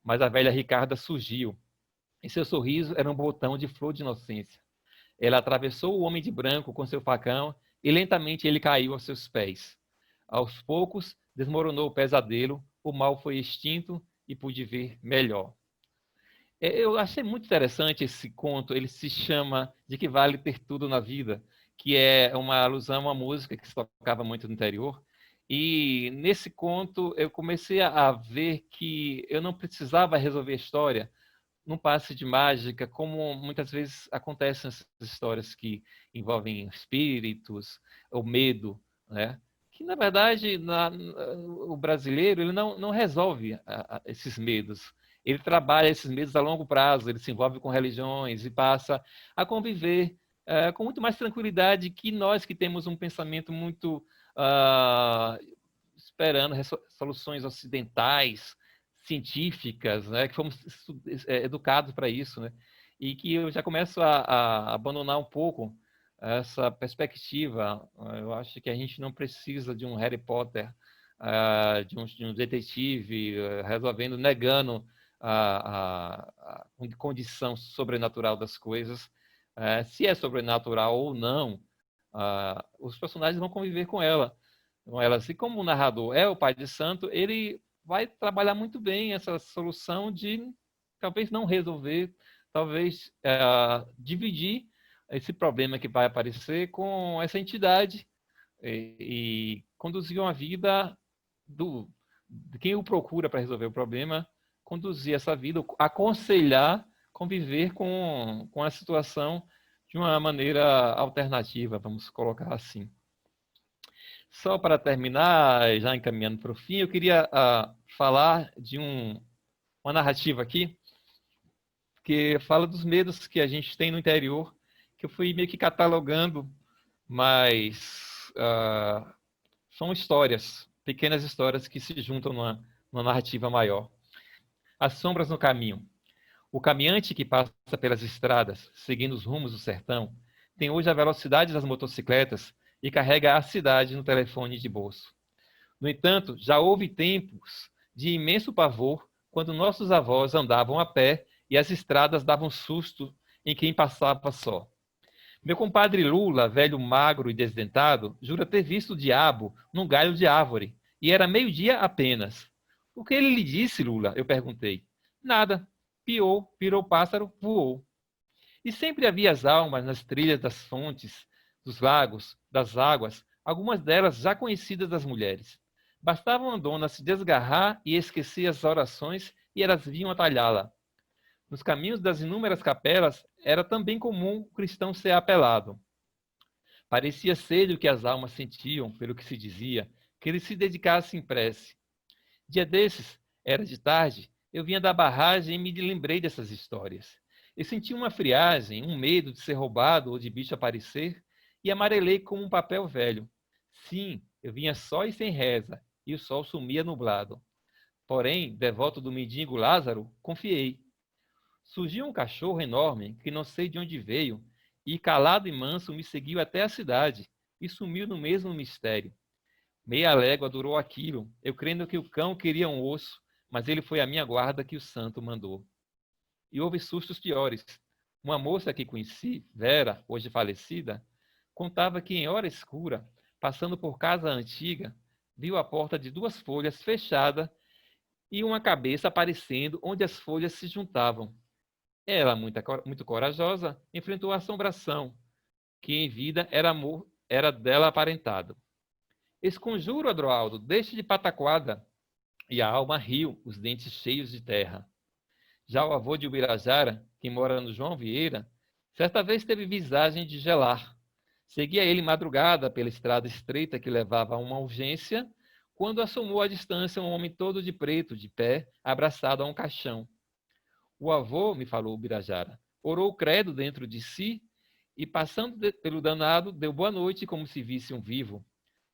Mas a velha Ricarda surgiu, e seu sorriso era um botão de flor de inocência. Ela atravessou o homem de branco com seu facão e lentamente ele caiu aos seus pés. Aos poucos, desmoronou o pesadelo, o mal foi extinto e pude ver melhor. Eu achei muito interessante esse conto, ele se chama De que Vale Ter Tudo na Vida, que é uma alusão a uma música que se tocava muito no interior. E nesse conto eu comecei a ver que eu não precisava resolver a história num passe de mágica, como muitas vezes acontecem essas histórias que envolvem espíritos ou medo, né? Que, na verdade, o brasileiro ele não resolve esses medos. Ele trabalha esses medos a longo prazo, ele se envolve com religiões e passa a conviver com muito mais tranquilidade que nós que temos um pensamento muito esperando soluções ocidentais, científicas, né, que fomos educados para isso, né, e que eu já começo a abandonar um pouco essa perspectiva. Eu acho que a gente não precisa de um Harry Potter, de um detetive resolvendo, negando a condição sobrenatural das coisas. Se é sobrenatural ou não, os personagens vão conviver com ela. Assim como o narrador é o pai de santo, ele vai trabalhar muito bem essa solução de talvez não resolver talvez dividir esse problema que vai aparecer com essa entidade e conduzir uma vida de quem o procura para resolver o problema, conduzir essa vida, aconselhar, conviver com a situação de uma maneira alternativa, vamos colocar assim. Só para terminar, já encaminhando para o fim, eu queria falar de uma narrativa aqui, que fala dos medos que a gente tem no interior, que eu fui meio que catalogando, mas são histórias, pequenas histórias que se juntam numa narrativa maior. As sombras no caminho. O caminhante que passa pelas estradas, seguindo os rumos do sertão, tem hoje a velocidade das motocicletas e carrega a cidade no telefone de bolso. No entanto, já houve tempos de imenso pavor quando nossos avós andavam a pé e as estradas davam susto em quem passava só. Meu compadre Lula, velho magro e desdentado, jura ter visto o diabo num galho de árvore, e era meio-dia apenas. O que ele lhe disse, Lula? Eu perguntei. Nada. Piou, virou pássaro, voou. E sempre havia as almas nas trilhas das fontes, dos lagos, das águas, algumas delas já conhecidas das mulheres. Bastava uma dona se desgarrar e esquecer as orações e elas vinham atalhá-la. Nos caminhos das inúmeras capelas, era também comum o cristão ser apelado. Parecia ser o que as almas sentiam, pelo que se dizia, que ele se dedicasse em prece. Dia desses, era de tarde, eu vinha da barragem e me lembrei dessas histórias. Eu senti uma friagem, um medo de ser roubado ou de bicho aparecer, e amarelei como um papel velho. Sim, eu vinha só e sem reza, e o sol sumia nublado. Porém, devoto do mendigo Lázaro, confiei. Surgiu um cachorro enorme, que não sei de onde veio, e calado e manso me seguiu até a cidade, e sumiu no mesmo mistério. Meia légua durou aquilo, eu crendo que o cão queria um osso, mas ele foi a minha guarda que o santo mandou. E houve sustos piores. Uma moça que conheci, Vera, hoje falecida, contava que em hora escura, passando por casa antiga, viu a porta de 2 folhas fechada e uma cabeça aparecendo onde as folhas se juntavam. Ela, muito corajosa, enfrentou a assombração, que em vida era dela aparentado. Esconjuro, Adroaldo, deixe de pataquada. E a alma riu, os dentes cheios de terra. Já o avô de Ubirajara, que mora no João Vieira, certa vez teve visagem de gelar. Seguia ele madrugada pela estrada estreita que levava a uma urgência, quando assomou à distância um homem todo de preto, de pé, abraçado a um caixão. O avô, me falou Ubirajara, orou o credo dentro de si e, passando pelo danado, deu boa noite como se visse um vivo.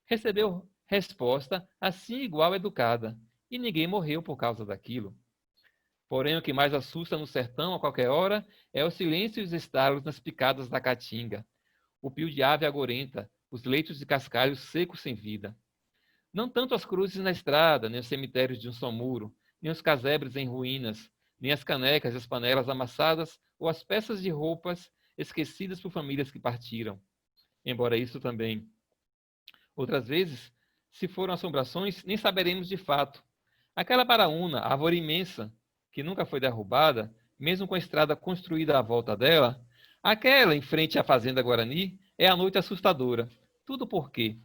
Recebeu resposta assim igual educada, e ninguém morreu por causa daquilo. Porém, o que mais assusta no sertão a qualquer hora é o silêncio e os estalos nas picadas da caatinga, o pio de ave agorenta, os leitos de cascalhos secos sem vida. Não tanto as cruzes na estrada, nem os cemitérios de um só muro, nem os casebres em ruínas, nem as canecas e as panelas amassadas ou as peças de roupas esquecidas por famílias que partiram. Embora isso também. Outras vezes, se foram assombrações, nem saberemos de fato. Aquela baraúna, árvore imensa, que nunca foi derrubada, mesmo com a estrada construída à volta dela, aquela em frente à fazenda Guarani, é a noite assustadora. Tudo por quê?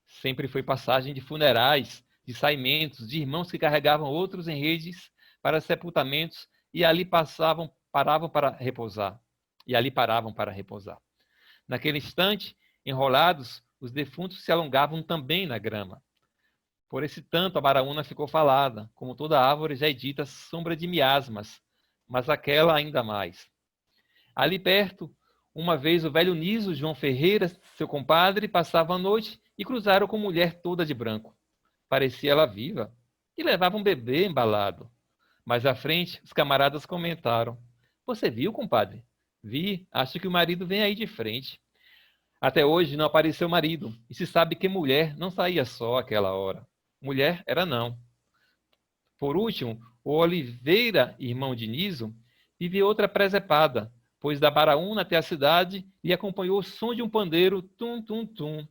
Sempre foi passagem de funerais, de saimentos, de irmãos que carregavam outros em redes para sepultamentos e ali paravam para repousar. Naquele instante, enrolados, os defuntos se alongavam também na grama. Por esse tanto a baraúna ficou falada, como toda árvore já é dita sombra de miasmas, mas aquela ainda mais. Ali perto, uma vez o velho Niso João Ferreira, seu compadre, passava a noite e cruzaram com mulher toda de branco. Parecia ela viva e levava um bebê embalado. Mais à frente, os camaradas comentaram: "Você viu, compadre?" "Vi, acho que o marido vem aí de frente." Até hoje não apareceu marido, e se sabe que mulher não saía só àquela hora. Mulher era não. Por último, o Oliveira, irmão de Niso, vive outra presepada, pois da Baraúna até a cidade lhe acompanhou o som de um pandeiro, tum-tum-tum.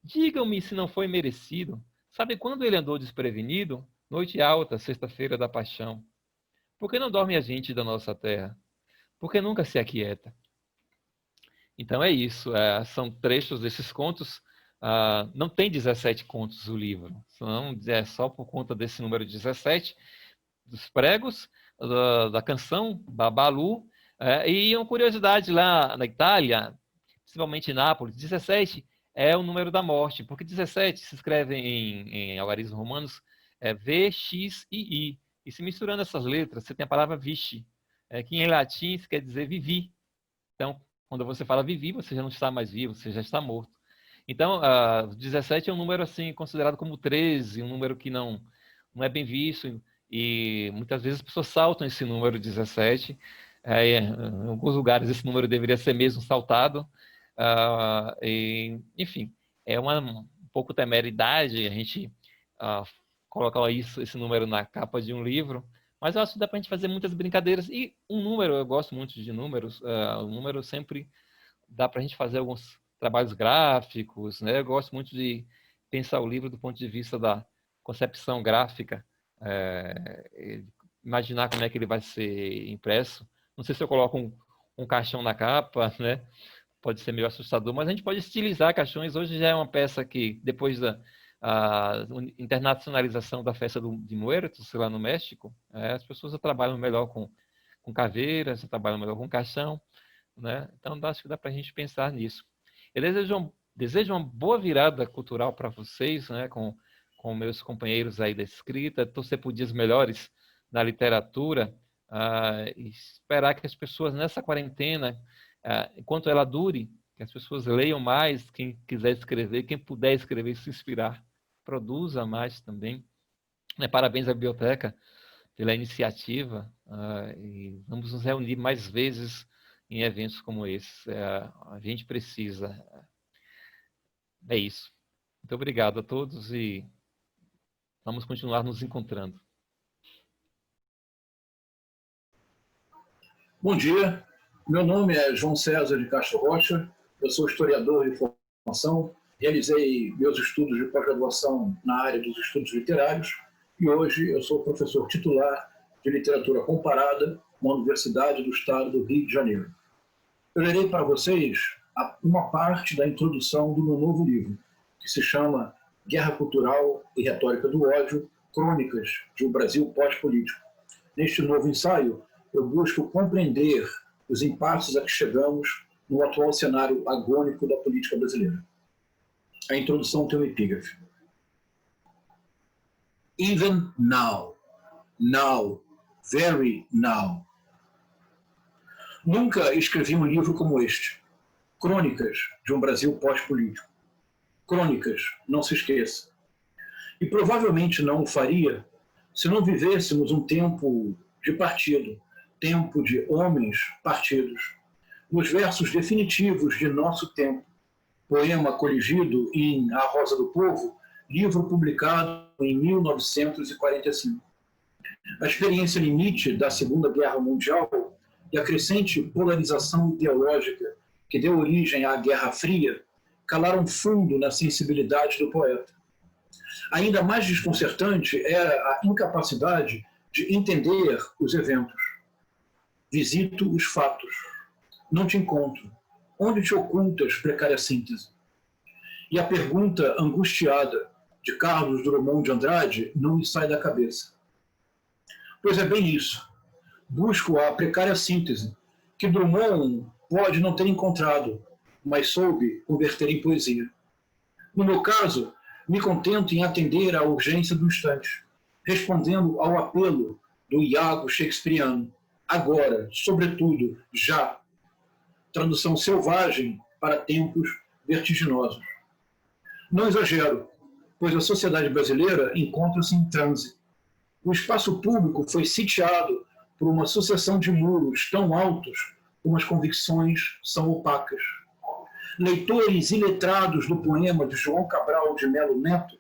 Digam-me se não foi merecido. Sabe quando ele andou desprevenido? Noite alta, sexta-feira da paixão. Por que não dorme a gente da nossa terra? porque nunca se aquieta. Então é isso, são trechos desses contos. Não tem 17 contos o livro, é só por conta desse número 17, dos pregos, da canção, Babalu, e uma curiosidade lá na Itália, principalmente em Nápoles, 17 é o número da morte, porque 17 se escreve em algarismos romanos V, X e I, e se misturando essas letras, você tem a palavra vici, que em latim isso quer dizer vivi. Então, quando você fala vivi, você já não está mais vivo, você já está morto. Então, 17 é um número assim considerado como 13, um número que não é bem visto, e muitas vezes as pessoas saltam esse número 17. Em alguns lugares esse número deveria ser mesmo saltado. Enfim, é um pouco temeridade a gente colocar esse número na capa de um livro, mas eu acho que dá para a gente fazer muitas brincadeiras. E um número, eu gosto muito de números, o número sempre dá para a gente fazer alguns trabalhos gráficos, né? Eu gosto muito de pensar o livro do ponto de vista da concepção gráfica, imaginar como é que ele vai ser impresso. Não sei se eu coloco um caixão na capa, né? Pode ser meio assustador, mas a gente pode estilizar caixões. Hoje já é uma peça que, depois da internacionalização da festa de Muertos, lá no México, as pessoas já trabalham melhor com caveiras, já trabalham melhor com caixão, né? Então, acho que dá para a gente pensar nisso. Eu desejo uma boa virada cultural para vocês, né? Com meus companheiros aí da escrita, torcer por dias melhores na literatura, e esperar que as pessoas nessa quarentena, enquanto ela dure, que as pessoas leiam mais, quem quiser escrever, quem puder escrever, se inspirar, produza mais também. Parabéns à biblioteca pela iniciativa, e vamos nos reunir mais vezes em eventos como esse. A gente precisa. É isso. Muito obrigado a todos e vamos continuar nos encontrando. Bom dia, meu nome é João César de Castro Rocha, eu sou historiador de formação, realizei meus estudos de pós-graduação na área dos estudos literários e hoje eu sou professor titular de literatura comparada na Universidade do Estado do Rio de Janeiro. Eu lerei para vocês uma parte da introdução do meu novo livro, que se chama Guerra Cultural e Retórica do Ódio, Crônicas de um Brasil Pós-Político. Neste novo ensaio, eu busco compreender os impasses a que chegamos no atual cenário agônico da política brasileira. A introdução tem um epígrafe. Even now, now, very now. Nunca escrevi um livro como este. Crônicas de um Brasil pós-político. Crônicas, não se esqueça. E provavelmente não o faria se não vivêssemos um tempo de partido, tempo de homens partidos. Nos versos definitivos de Nosso Tempo, poema coligido em A Rosa do Povo, livro publicado em 1945. A experiência limite da Segunda Guerra Mundial e a crescente polarização ideológica que deu origem à Guerra Fria calaram fundo na sensibilidade do poeta. Ainda mais desconcertante era a incapacidade de entender os eventos. Visito os fatos. Não te encontro. Onde te ocultas, precária síntese? E a pergunta angustiada de Carlos Drummond de Andrade não me sai da cabeça. Pois é bem isso. Busco a precária síntese, que Drummond pode não ter encontrado, mas soube converter em poesia. No meu caso, me contento em atender à urgência do instante, respondendo ao apelo do Iago shakespeariano, agora, sobretudo, já. Tradução selvagem para tempos vertiginosos. Não exagero, pois a sociedade brasileira encontra-se em transe. O espaço público foi sitiado por uma sucessão de muros tão altos como as convicções são opacas. Leitores iletrados do poema de João Cabral de Melo Neto,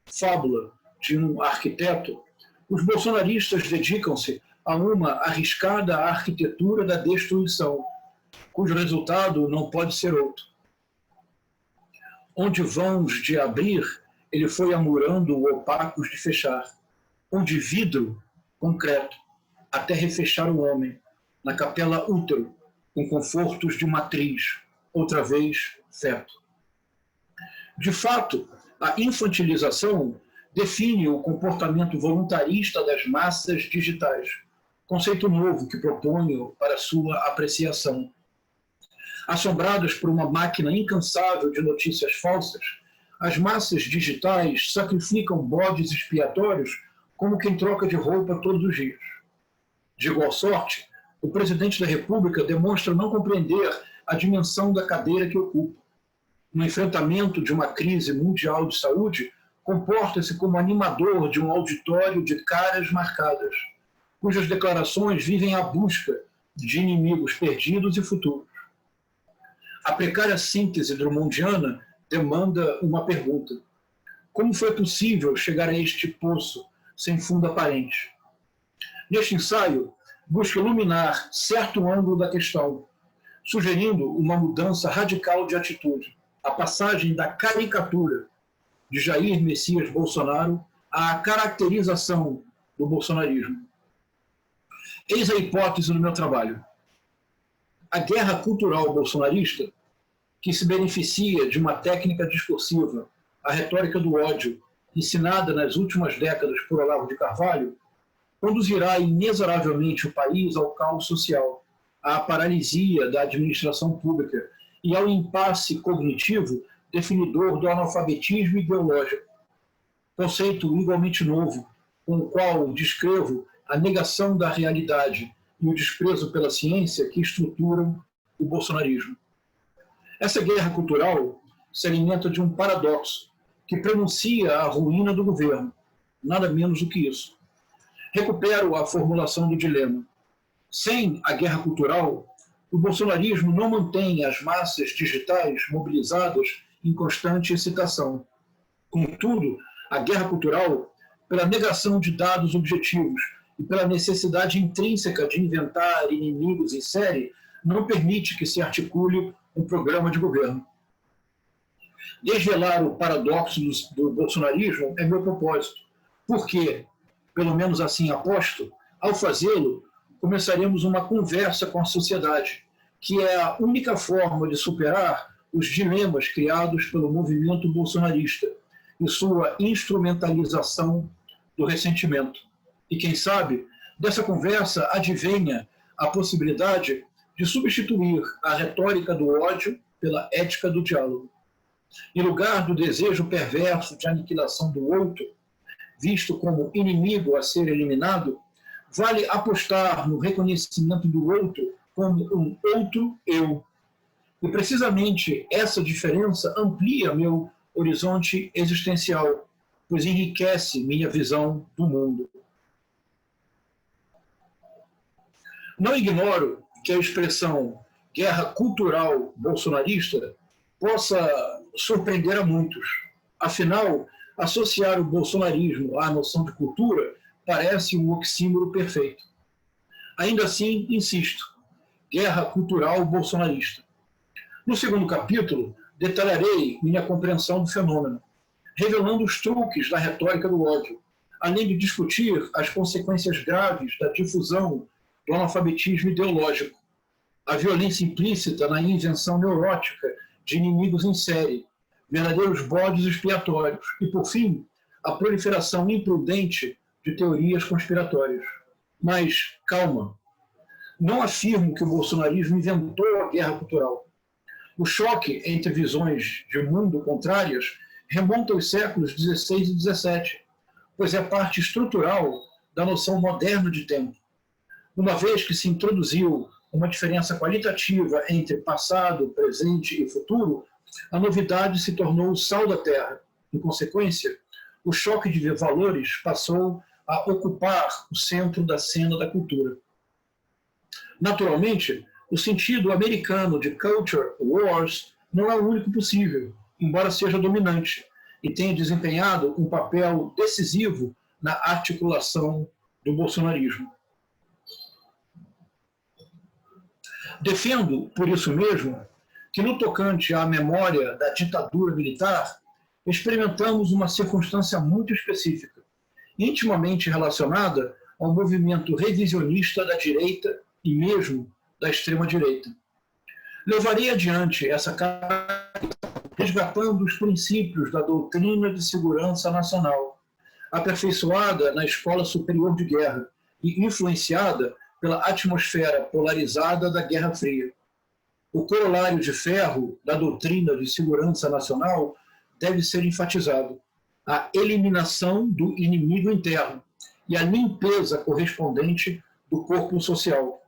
Fábula de um Arquiteto, os bolsonaristas dedicam-se a uma arriscada arquitetura da destruição, cujo resultado não pode ser outro. Onde vãos de abrir, ele foi amurando opacos de fechar. Onde vidro, concreto, até refechar o homem, na capela útero, com confortos de matriz, outra vez feto. De fato, a infantilização define o comportamento voluntarista das massas digitais, conceito novo que proponho para sua apreciação. Assombradas por uma máquina incansável de notícias falsas, as massas digitais sacrificam bodes expiatórios como quem troca de roupa todos os dias. De igual sorte, o presidente da República demonstra não compreender a dimensão da cadeira que ocupa. No enfrentamento de uma crise mundial de saúde, comporta-se como animador de um auditório de caras marcadas, cujas declarações vivem à busca de inimigos perdidos e futuros. A precária síntese drummondiana demanda uma pergunta: como foi possível chegar a este poço sem fundo aparente? Neste ensaio, busco iluminar certo ângulo da questão, sugerindo uma mudança radical de atitude, a passagem da caricatura de Jair Messias Bolsonaro à caracterização do bolsonarismo. Eis a hipótese do meu trabalho. A guerra cultural bolsonarista, que se beneficia de uma técnica discursiva, a retórica do ódio, ensinada nas últimas décadas por Olavo de Carvalho, conduzirá inexoravelmente o país ao caos social, à paralisia da administração pública e ao impasse cognitivo definidor do analfabetismo ideológico, conceito igualmente novo, com o qual descrevo a negação da realidade e o desprezo pela ciência que estruturam o bolsonarismo. Essa guerra cultural se alimenta de um paradoxo que prenuncia a ruína do governo, nada menos do que isso. Recupero a formulação do dilema. Sem a guerra cultural, o bolsonarismo não mantém as massas digitais mobilizadas em constante excitação. Contudo, a guerra cultural, pela negação de dados objetivos e pela necessidade intrínseca de inventar inimigos em série, não permite que se articule um programa de governo. Desvelar o paradoxo do bolsonarismo é meu propósito, porque, pelo menos assim aposto, ao fazê-lo, começaremos uma conversa com a sociedade, que é a única forma de superar os dilemas criados pelo movimento bolsonarista e sua instrumentalização do ressentimento. E quem sabe, dessa conversa advenha a possibilidade de substituir a retórica do ódio pela ética do diálogo. Em lugar do desejo perverso de aniquilação do outro, visto como inimigo a ser eliminado, vale apostar no reconhecimento do outro como um outro eu. E precisamente essa diferença amplia meu horizonte existencial, pois enriquece minha visão do mundo. Não ignoro que a expressão guerra cultural bolsonarista possa surpreender a muitos. Afinal, associar o bolsonarismo à noção de cultura parece um oxímoro perfeito. Ainda assim, insisto, guerra cultural bolsonarista. No segundo capítulo, detalharei minha compreensão do fenômeno, revelando os truques da retórica do ódio, além de discutir as consequências graves da difusão do analfabetismo ideológico, a violência implícita na invenção neurótica de inimigos em série, verdadeiros bodes expiatórios e, por fim, a proliferação imprudente de teorias conspiratórias. Mas, calma, não afirmo que o bolsonarismo inventou a guerra cultural. O choque entre visões de mundo contrárias remonta aos séculos XVI e XVII, pois é parte estrutural da noção moderna de tempo. Uma vez que se introduziu uma diferença qualitativa entre passado, presente e futuro, a novidade se tornou o sal da terra. Em consequência, o choque de valores passou a ocupar o centro da cena da cultura. Naturalmente, o sentido americano de culture wars não é o único possível, embora seja dominante, e tenha desempenhado um papel decisivo na articulação do bolsonarismo. Defendo, por isso mesmo, que no tocante à memória da ditadura militar, experimentamos uma circunstância muito específica, intimamente relacionada ao movimento revisionista da direita e mesmo da extrema-direita. Levarei adiante essa carta resgatando os princípios da doutrina de segurança nacional, aperfeiçoada na Escola Superior de Guerra e influenciada pela atmosfera polarizada da Guerra Fria. O corolário de ferro da doutrina de segurança nacional deve ser enfatizado: a eliminação do inimigo interno e a limpeza correspondente do corpo social.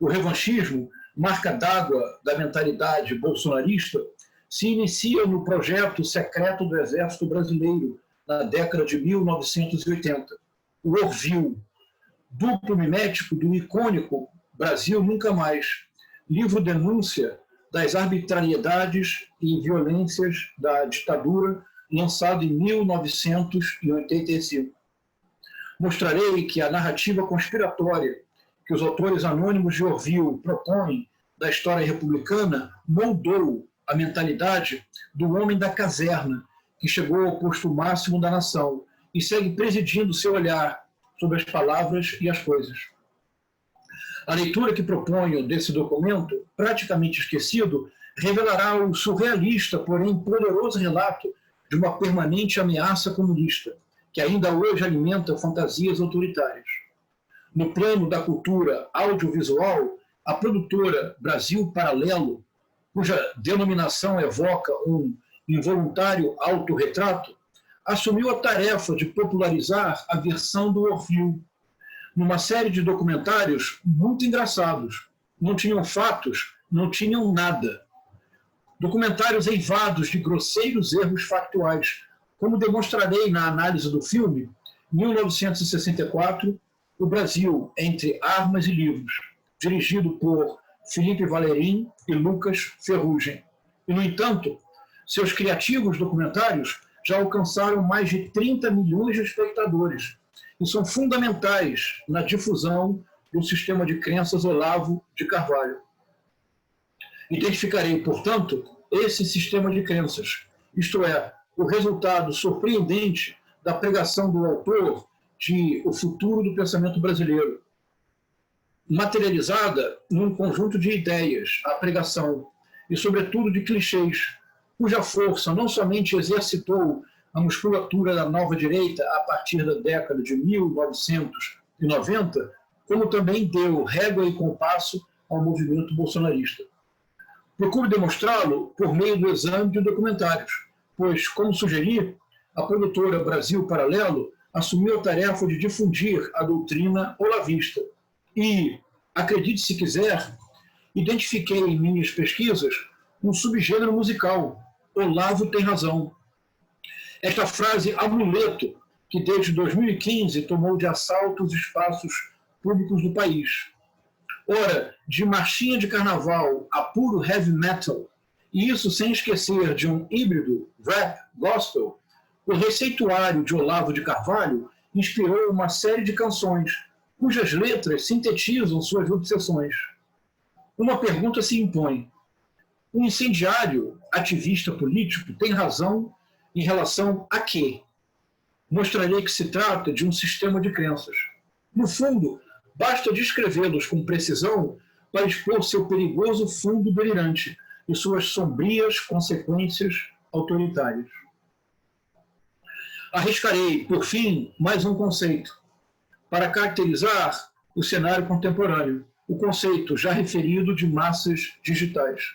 O revanchismo, marca d'água da mentalidade bolsonarista, se inicia no projeto secreto do Exército Brasileiro, na década de 1980. O Orville, duplo mimético do icônico Brasil Nunca Mais, livro-denúncia das arbitrariedades e violências da ditadura, lançado em 1985. Mostrarei que a narrativa conspiratória que os autores anônimos de Orville propõem da história republicana moldou a mentalidade do homem da caserna, que chegou ao posto máximo da nação e segue presidindo seu olhar sobre as palavras e as coisas. A leitura que proponho desse documento, praticamente esquecido, revelará o surrealista, porém poderoso relato de uma permanente ameaça comunista, que ainda hoje alimenta fantasias autoritárias. No plano da cultura audiovisual, a produtora Brasil Paralelo, cuja denominação evoca um involuntário autorretrato, assumiu a tarefa de popularizar a versão do Orville, numa série de documentários muito engraçados. Não tinham fatos, não tinham nada. Documentários eivados de grosseiros erros factuais, como demonstrarei na análise do filme 1964, O Brasil entre Armas e Livros, dirigido por Felipe Valerim e Lucas Ferrugem. E, no entanto, seus criativos documentários já alcançaram mais de 30 milhões de espectadores e são fundamentais na difusão do sistema de crenças Olavo de Carvalho. Identificarei, portanto, esse sistema de crenças, isto é, o resultado surpreendente da pregação do autor de O Futuro do Pensamento Brasileiro, materializada num conjunto de ideias, a pregação, e sobretudo de clichês, cuja força não somente exercitou a musculatura da nova direita a partir da década de 1990, como também deu régua e compasso ao movimento bolsonarista. Procuro demonstrá-lo por meio do exame de documentários, pois, como sugeri, a produtora Brasil Paralelo assumiu a tarefa de difundir a doutrina olavista. E, acredite se quiser, identifiquei em minhas pesquisas um subgênero musical, Olavo tem razão. Esta frase amuleto, que desde 2015 tomou de assalto os espaços públicos do país. Ora, de marchinha de carnaval a puro heavy metal, e isso sem esquecer de um híbrido rap gospel, o receituário de Olavo de Carvalho inspirou uma série de canções, cujas letras sintetizam suas obsessões. Uma pergunta se impõe: um incendiário ativista político tem razão em relação a quê? Mostrarei que se trata de um sistema de crenças. No fundo, basta descrevê-los com precisão para expor seu perigoso fundo delirante e suas sombrias consequências autoritárias. Arriscarei, por fim, mais um conceito, para caracterizar o cenário contemporâneo, o conceito já referido de massas digitais.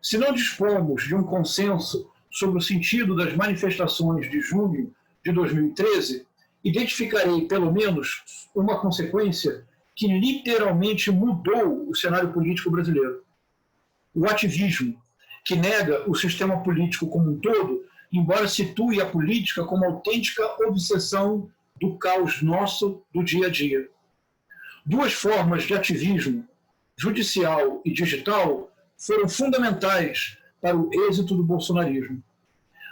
Se não dispomos de um consenso sobre o sentido das manifestações de junho de 2013, identificarei, pelo menos, uma consequência que literalmente mudou o cenário político brasileiro. O ativismo, que nega o sistema político como um todo, embora situe a política como autêntica obsessão do caos nosso do dia a dia. Duas formas de ativismo, judicial e digital, foram fundamentais para o êxito do bolsonarismo.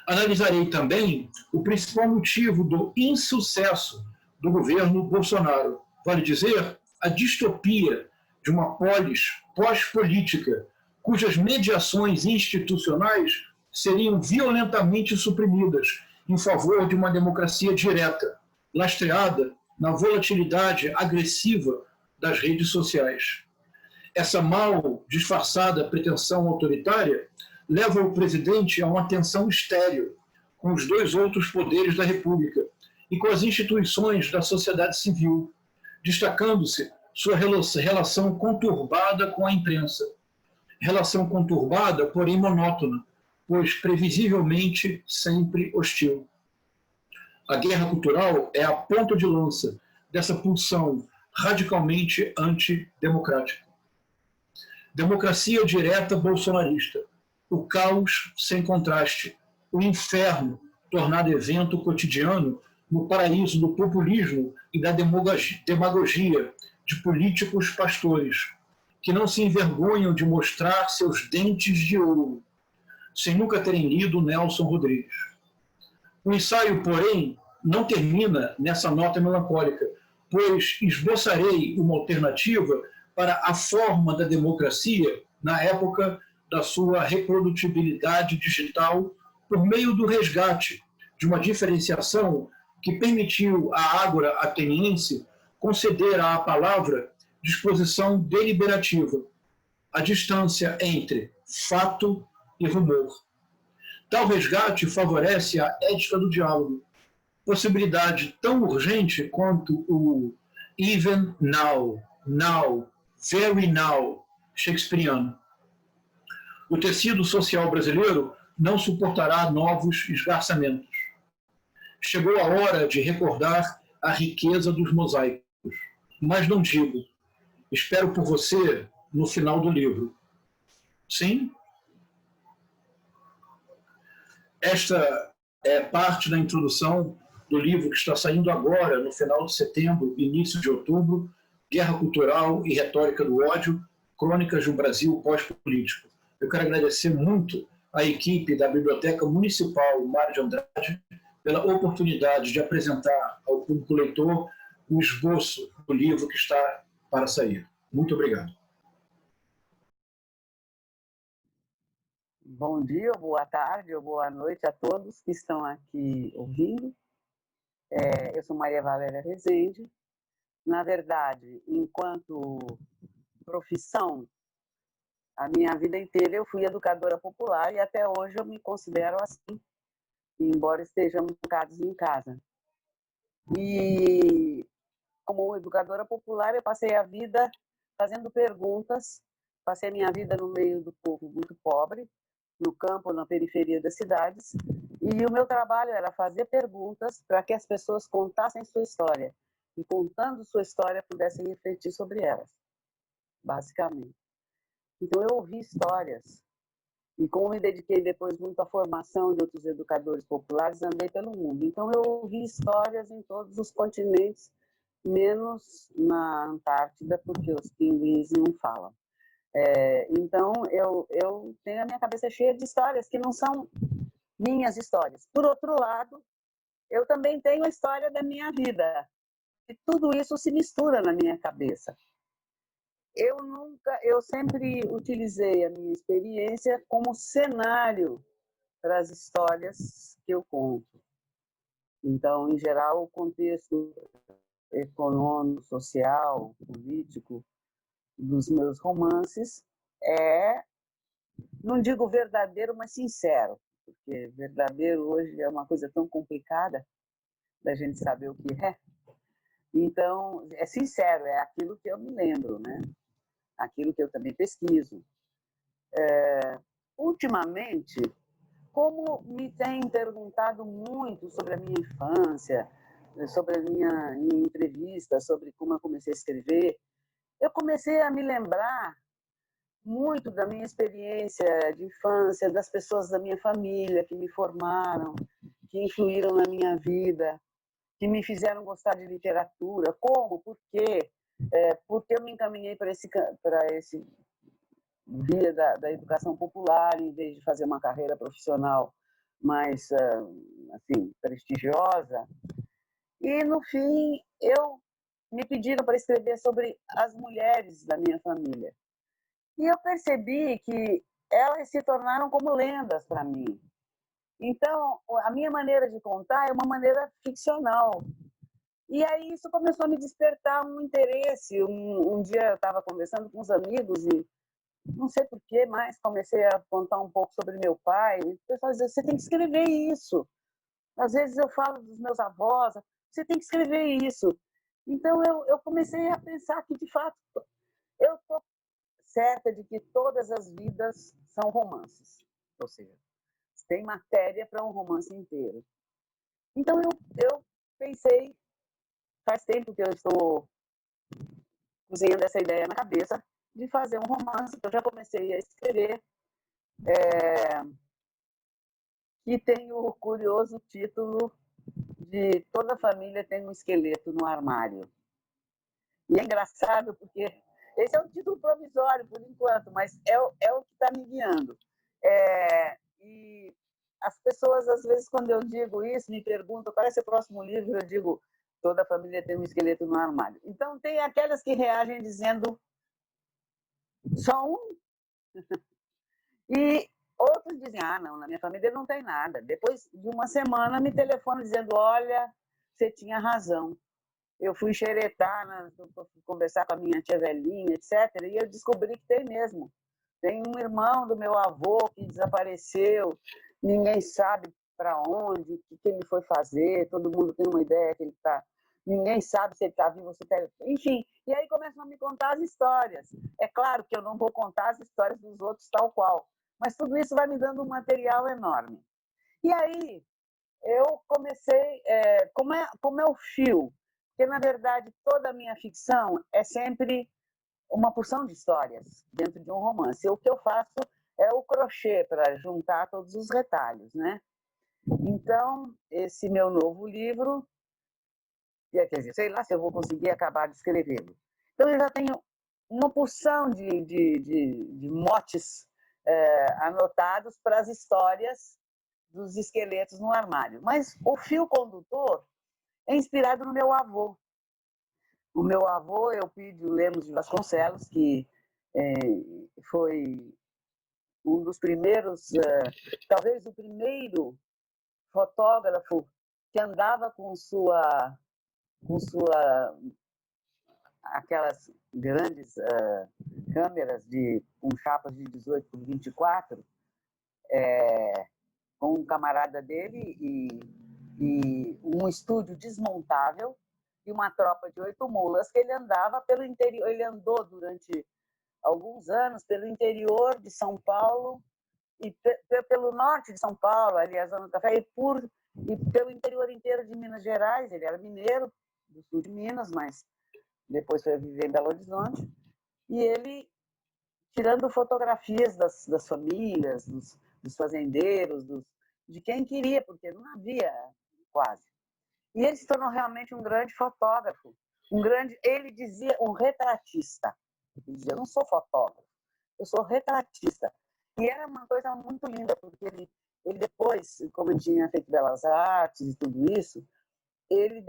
Analisarei também o principal motivo do insucesso do governo Bolsonaro, vale dizer, a distopia de uma polis pós-política, cujas mediações institucionais seriam violentamente suprimidas em favor de uma democracia direta, lastreada na volatilidade agressiva das redes sociais. Essa mal disfarçada pretensão autoritária leva o presidente a uma tensão estéril com os dois outros poderes da República e com as instituições da sociedade civil, destacando-se sua relação conturbada com a imprensa. Relação conturbada, porém monótona, pois previsivelmente sempre hostil. A guerra cultural é a ponta de lança dessa pulsão radicalmente antidemocrática. Democracia direta bolsonarista, o caos sem contraste, o inferno tornado evento cotidiano no paraíso do populismo e da demagogia de políticos pastores, que não se envergonham de mostrar seus dentes de ouro, sem nunca terem lido Nelson Rodrigues. O ensaio, porém, não termina nessa nota melancólica, pois esboçarei uma alternativa para a forma da democracia na época da sua reprodutibilidade digital por meio do resgate de uma diferenciação que permitiu à ágora ateniense conceder à palavra disposição deliberativa, a distância entre fato e rumor. Tal resgate favorece a ética do diálogo, possibilidade tão urgente quanto o even now, now, very now, shakespeariano. O tecido social brasileiro não suportará novos esgarçamentos. Chegou a hora de recordar a riqueza dos mosaicos, mas não digo, espero por você no final do livro. Sim? Esta é parte da introdução do livro que está saindo agora, no final de setembro, início de outubro, Guerra Cultural e Retórica do Ódio, Crônicas de um Brasil Pós-Político. Eu quero agradecer muito à equipe da Biblioteca Municipal Mário de Andrade pela oportunidade de apresentar ao público leitor o esboço do livro que está para sair. Muito obrigado. Bom dia, boa tarde ou boa noite a todos que estão aqui ouvindo. Eu sou Maria Valéria Rezende. Na verdade, enquanto profissão, a minha vida inteira eu fui educadora popular e até hoje eu me considero assim, embora estejamos educados em casa. E como educadora popular eu passei a vida fazendo perguntas, passei a minha vida no meio do povo muito pobre, no campo, na periferia das cidades, e o meu trabalho era fazer perguntas para que as pessoas contassem sua história, e contando sua história pudessem refletir sobre elas, basicamente. Então eu ouvi histórias, e como me dediquei depois muito à formação de outros educadores populares, andei pelo mundo. Então eu ouvi histórias em todos os continentes, menos na Antártida, porque os pinguins não falam. Então, eu tenho a minha cabeça cheia de histórias que não são minhas histórias. Por outro lado, eu também tenho a história da minha vida. E tudo isso se mistura na minha cabeça. Eu sempre utilizei a minha experiência como cenário para as histórias que eu conto. Então, em geral, o contexto econômico, social, político dos meus romances não digo verdadeiro, mas sincero, porque verdadeiro hoje é uma coisa tão complicada da gente saber o que é. Então, é sincero, é aquilo que eu me lembro, né? Aquilo que eu também pesquiso. Ultimamente, como me tem perguntado muito sobre a minha infância, sobre a minha entrevista, sobre como eu comecei a escrever, eu comecei a me lembrar muito da minha experiência de infância, das pessoas da minha família que me formaram, que influíram na minha vida, que me fizeram gostar de literatura. Como? Por quê? Porque eu me encaminhei para esse via da educação popular, em vez de fazer uma carreira profissional mais assim, prestigiosa. E, no fim, me pediram para escrever sobre as mulheres da minha família. E eu percebi que elas se tornaram como lendas para mim. Então, a minha maneira de contar é uma maneira ficcional. E aí isso começou a me despertar um interesse. Um dia eu estava conversando com uns amigos e não sei por que mais comecei a contar um pouco sobre meu pai. E o pessoal dizia, você tem que escrever isso. Às vezes eu falo dos meus avós, você tem que escrever isso. Então eu comecei a pensar que, de fato, eu estou certa de que todas as vidas são romances. Ou seja, tem matéria para um romance inteiro. Então eu pensei, faz tempo que eu estou cozinhando essa ideia na cabeça, de fazer um romance, que eu já comecei a escrever, que tem o curioso título de Toda Família Tem um Esqueleto no Armário. E é engraçado porque esse é um título provisório, por enquanto, mas é o que está me guiando. E as pessoas, às vezes, quando eu digo isso, me perguntam qual é o seu próximo livro, eu digo Toda Família Tem um Esqueleto no Armário. Então, tem aquelas que reagem dizendo só um, e outros dizem, não, na minha família não tem nada. Depois de uma semana, me telefonam dizendo, olha, você tinha razão. Eu fui xeretar, conversar com a minha tia velhinha, etc., e eu descobri que tem mesmo. Tem um irmão do meu avô que desapareceu, ninguém sabe para onde, o que ele foi fazer, todo mundo tem uma ideia que ele está... Ninguém sabe se ele está vivo ou se está... Enfim, e aí começam a me contar as histórias. É claro que eu não vou contar as histórias dos outros tal qual, mas tudo isso vai me dando um material enorme. E aí eu comecei... como é o fio? Porque, na verdade, toda a minha ficção é sempre uma porção de histórias dentro de um romance. E o que eu faço é o crochê para juntar todos os retalhos, né? Então, esse meu novo livro, quer dizer, sei lá se eu vou conseguir acabar de escrevê-lo. Então, eu já tenho uma porção de motes anotados para as histórias dos esqueletos no armário. Mas o fio condutor é inspirado no meu avô. O meu avô, Eupídio Lemos de Vasconcelos, que foi um dos primeiros, talvez o primeiro fotógrafo que andava com aquelas grandes câmeras com chapas de 18 por 24, com um camarada dele e um estúdio desmontável e uma tropa de 8 mulas que ele andava pelo interior. Ele andou durante alguns anos pelo interior de São Paulo e pelo norte de São Paulo, ali a Zona do Café, e pelo interior inteiro de Minas Gerais. Ele era mineiro, do sul de Minas, mas depois foi viver em Belo Horizonte. E ele tirando fotografias das famílias, dos fazendeiros, de quem queria, porque não havia quase. E ele se tornou realmente um grande fotógrafo. Ele dizia, um retratista. Ele dizia, eu não sou fotógrafo, eu sou retratista. E era uma coisa muito linda, porque ele depois, como ele tinha feito belas artes e tudo isso, ele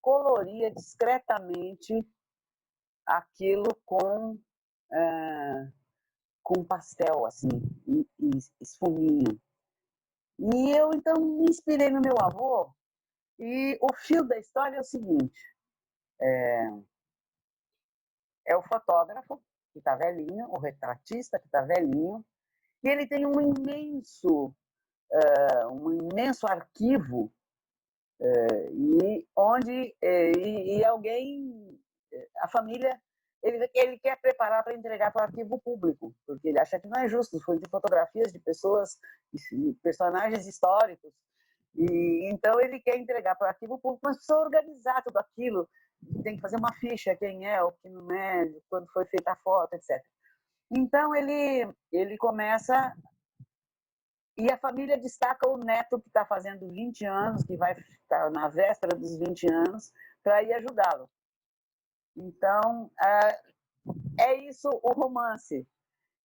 coloria discretamente aquilo com pastel, assim, e esfuminho. E eu, então, me inspirei no meu avô, e o fio da história é o seguinte, é o fotógrafo, que está velhinho, o retratista, que está velhinho, e ele tem um imenso arquivo, e alguém, a família, ele quer preparar para entregar para o arquivo público, porque ele acha que não é justo, foi de fotografias de pessoas, de personagens históricos, e então ele quer entregar para o arquivo público, mas precisa organizar tudo aquilo, tem que fazer uma ficha, quem é, o que não é, quando foi feita a foto, etc. Então ele começa, e a família destaca o neto que está fazendo 20 anos, que vai estar na véspera dos 20 anos, para ir ajudá-lo. Então, é isso o romance.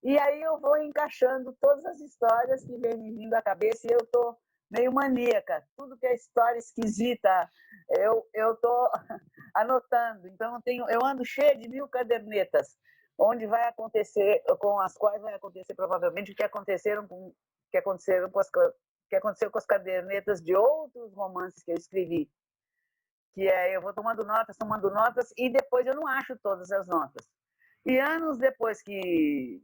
E aí eu vou encaixando todas as histórias que vêm me vindo à cabeça, e eu estou meio maníaca. Tudo que é história esquisita, eu estou anotando. Então, eu ando cheia de 1000 cadernetas, onde vai acontecer, com as quais vai acontecer provavelmente o que aconteceu com as cadernetas de outros romances que eu escrevi. que é eu vou tomando notas, e depois eu não acho todas as notas. E anos depois de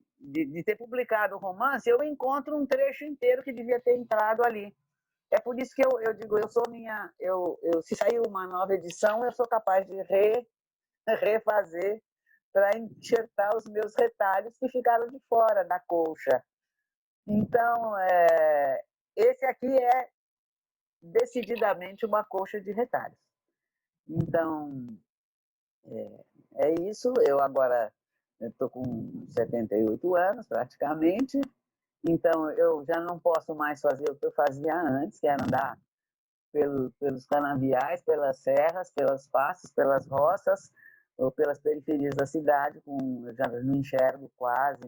ter publicado o romance, eu encontro um trecho inteiro que devia ter entrado ali. É por isso que eu digo, se sair uma nova edição, eu sou capaz de refazer para enxertar os meus retalhos que ficaram de fora da colcha. Então, esse aqui é decididamente uma colcha de retalhos. Então, é isso. Eu agora estou com 78 anos, praticamente. Então, eu já não posso mais fazer o que eu fazia antes, que era andar pelos canaviais, pelas serras, pelas passes, pelas roças, ou pelas periferias da cidade. Eu já não enxergo quase,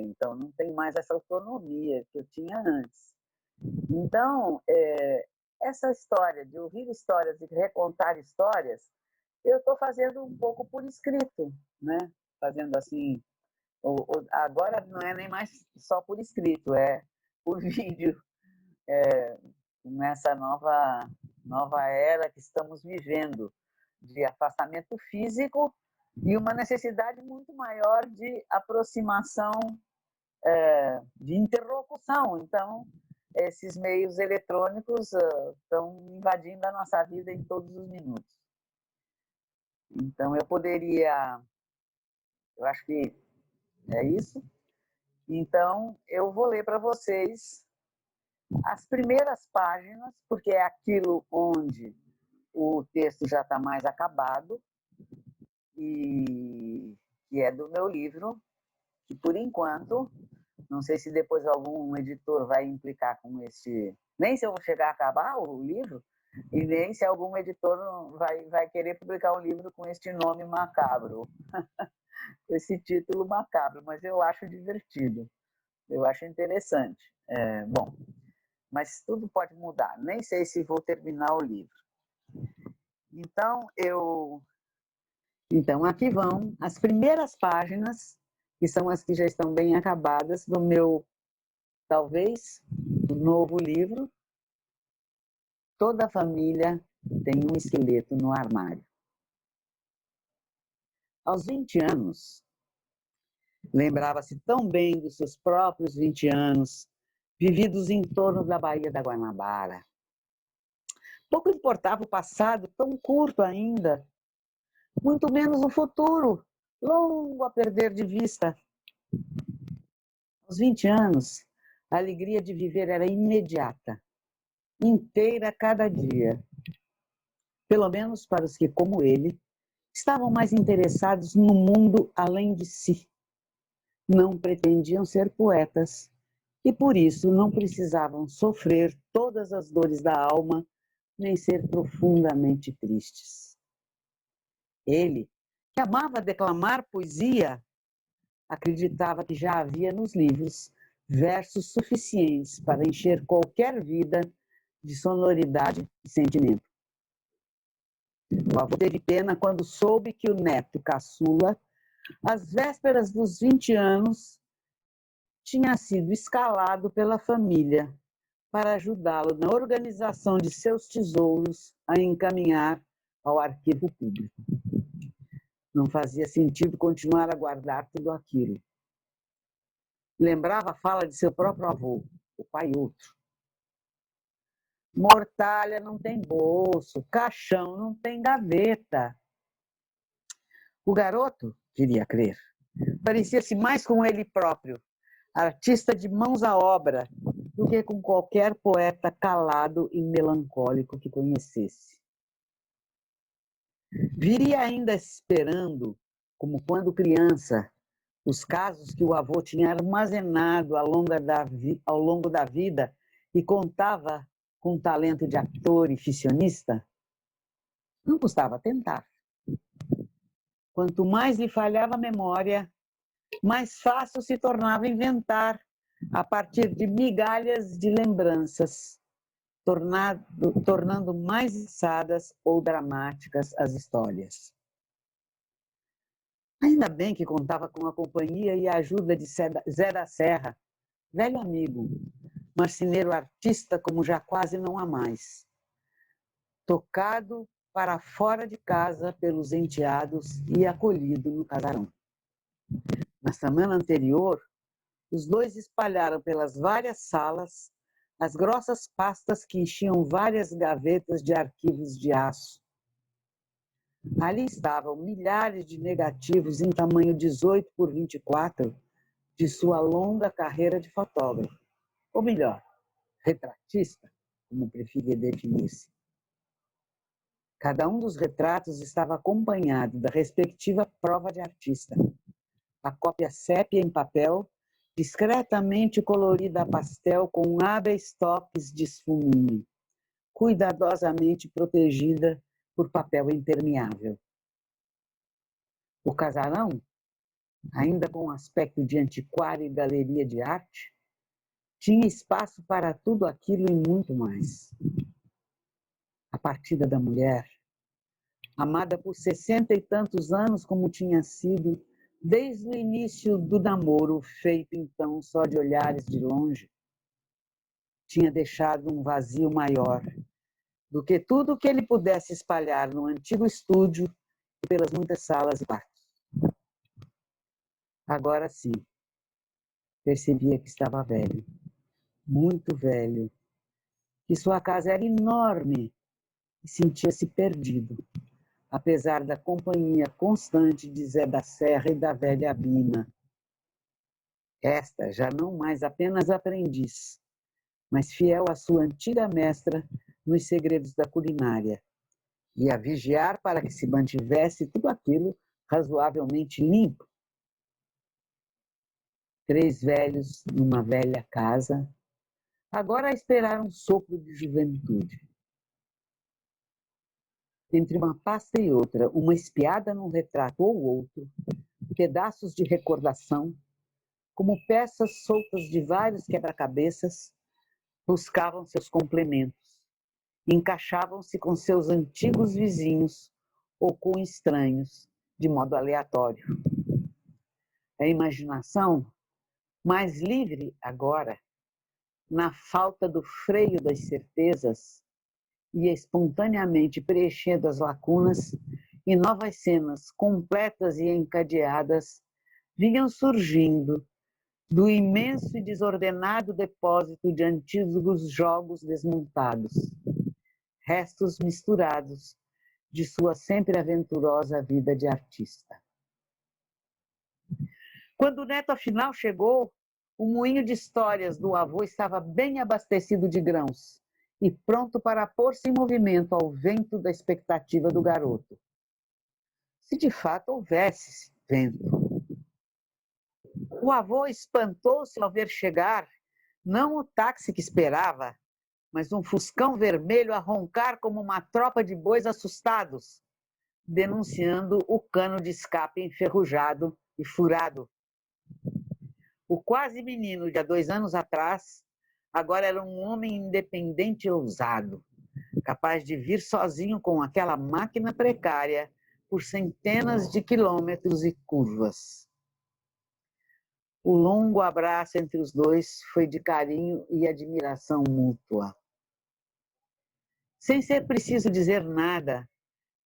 então não tem mais essa autonomia que eu tinha antes. Então, essa história de ouvir histórias e recontar histórias, eu estou fazendo um pouco por escrito, né? Fazendo assim, agora não é nem mais só por escrito, é por vídeo, nessa nova era que estamos vivendo, de afastamento físico e uma necessidade muito maior de aproximação, de interlocução. Então, esses meios eletrônicos estão invadindo a nossa vida em todos os minutos. Então, eu acho que é isso. Então, eu vou ler para vocês as primeiras páginas, porque é aquilo onde o texto já está mais acabado, e que é do meu livro, que por enquanto, não sei se depois algum editor vai implicar com nem se eu vou chegar a acabar o livro, e nem se algum editor vai querer publicar um livro com este nome macabro, esse título macabro, mas eu acho divertido, eu acho interessante. Bom, mas tudo pode mudar, nem sei se vou terminar o livro. Então, aqui vão as primeiras páginas, que são as que já estão bem acabadas, do meu, talvez, novo livro, Toda Família Tem um Esqueleto no Armário. Aos 20 anos, lembrava-se tão bem dos seus próprios 20 anos, vividos em torno da Baía da Guanabara. Pouco importava o passado, tão curto ainda, muito menos o futuro, longo a perder de vista. Aos 20 anos, a alegria de viver era imediata, inteira a cada dia. Pelo menos para os que, como ele, estavam mais interessados no mundo além de si. Não pretendiam ser poetas e, por isso, não precisavam sofrer todas as dores da alma, nem ser profundamente tristes. Ele, que amava declamar poesia, acreditava que já havia nos livros versos suficientes para encher qualquer vida de sonoridade e sentimento. O avô teve pena quando soube que o neto caçula, às vésperas dos 20 anos, tinha sido escalado pela família para ajudá-lo na organização de seus tesouros a encaminhar ao arquivo público. Não fazia sentido continuar a guardar tudo aquilo. Lembrava a fala de seu próprio avô, o pai outro. Mortalha não tem bolso, caixão não tem gaveta. O garoto, queria crer, parecia-se mais com ele próprio, artista de mãos à obra, do que com qualquer poeta calado e melancólico que conhecesse. Viria ainda esperando, como quando criança, os casos que o avô tinha armazenado ao longo da vida e contava com talento de ator e ficcionista? Não custava tentar. Quanto mais lhe falhava a memória, mais fácil se tornava inventar, a partir de migalhas de lembranças, tornando mais engraçadas ou dramáticas as histórias. Ainda bem que contava com a companhia e a ajuda de Zé da Serra, velho amigo, marceneiro artista como já quase não há mais. tocado para fora de casa pelos enteados e acolhido no casarão. Na semana anterior, os dois espalharam pelas várias salas as grossas pastas que enchiam várias gavetas de arquivos de aço. Ali estavam milhares de negativos em tamanho 18 por 24 de sua longa carreira de fotógrafo, ou melhor, retratista, como preferia definir-se. Cada um dos retratos estava acompanhado da respectiva prova de artista. A cópia sépia em papel, discretamente colorida a pastel com hábeis toques de esfuminho, cuidadosamente protegida por papel impermeável. O casarão, ainda com aspecto de antiquário e galeria de arte, tinha espaço para tudo aquilo e muito mais. A partida da mulher, amada por 60 e tantos anos como tinha sido desde o início do namoro, feito então só de olhares de longe, tinha deixado um vazio maior do que tudo o que ele pudesse espalhar no antigo estúdio e pelas muitas salas e quartos. Agora sim, percebia que estava velho, muito velho, que sua casa era enorme e sentia-se perdido, apesar da companhia constante de Zé da Serra e da velha Bina. Esta já não mais apenas aprendiz, mas fiel à sua antiga mestra nos segredos da culinária, e a vigiar para que se mantivesse tudo aquilo razoavelmente limpo. 3 velhos numa velha casa, agora a esperar um sopro de juventude. Entre uma pasta e outra, uma espiada num retrato ou outro, pedaços de recordação, como peças soltas de vários quebra-cabeças, buscavam seus complementos, encaixavam-se com seus antigos vizinhos ou com estranhos, de modo aleatório. A imaginação, mais livre agora, na falta do freio das certezas, ia espontaneamente preenchendo as lacunas e novas cenas completas e encadeadas vinham surgindo do imenso e desordenado depósito de antigos jogos desmontados, restos misturados de sua sempre aventurosa vida de artista. Quando o neto afinal chegou, o moinho de histórias do avô estava bem abastecido de grãos e pronto para pôr-se em movimento ao vento da expectativa do garoto. Se de fato houvesse vento. O avô espantou-se ao ver chegar, não o táxi que esperava, mas um fuscão vermelho a roncar como uma tropa de bois assustados, denunciando o cano de escape enferrujado e furado. O quase menino de há 2 anos atrás, agora era um homem independente e ousado, capaz de vir sozinho com aquela máquina precária por centenas de quilômetros e curvas. O longo abraço entre os dois foi de carinho e admiração mútua. Sem ser preciso dizer nada,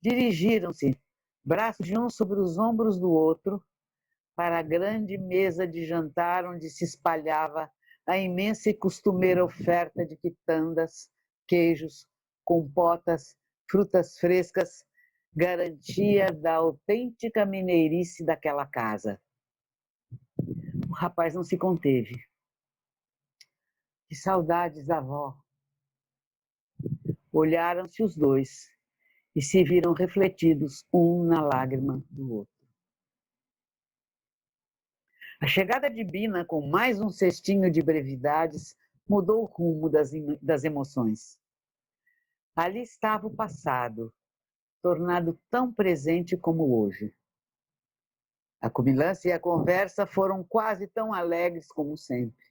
dirigiram-se, braço de um sobre os ombros do outro, para a grande mesa de jantar onde se espalhava a imensa e costumeira oferta de quitandas, queijos, compotas, frutas frescas, garantia da autêntica mineirice daquela casa. O rapaz não se conteve. Que saudades da avó! Olharam-se os dois e se viram refletidos um na lágrima do outro. A chegada de Bina com mais um cestinho de brevidades mudou o rumo das emoções. Ali estava o passado, tornado tão presente como hoje. A comilança e a conversa foram quase tão alegres como sempre.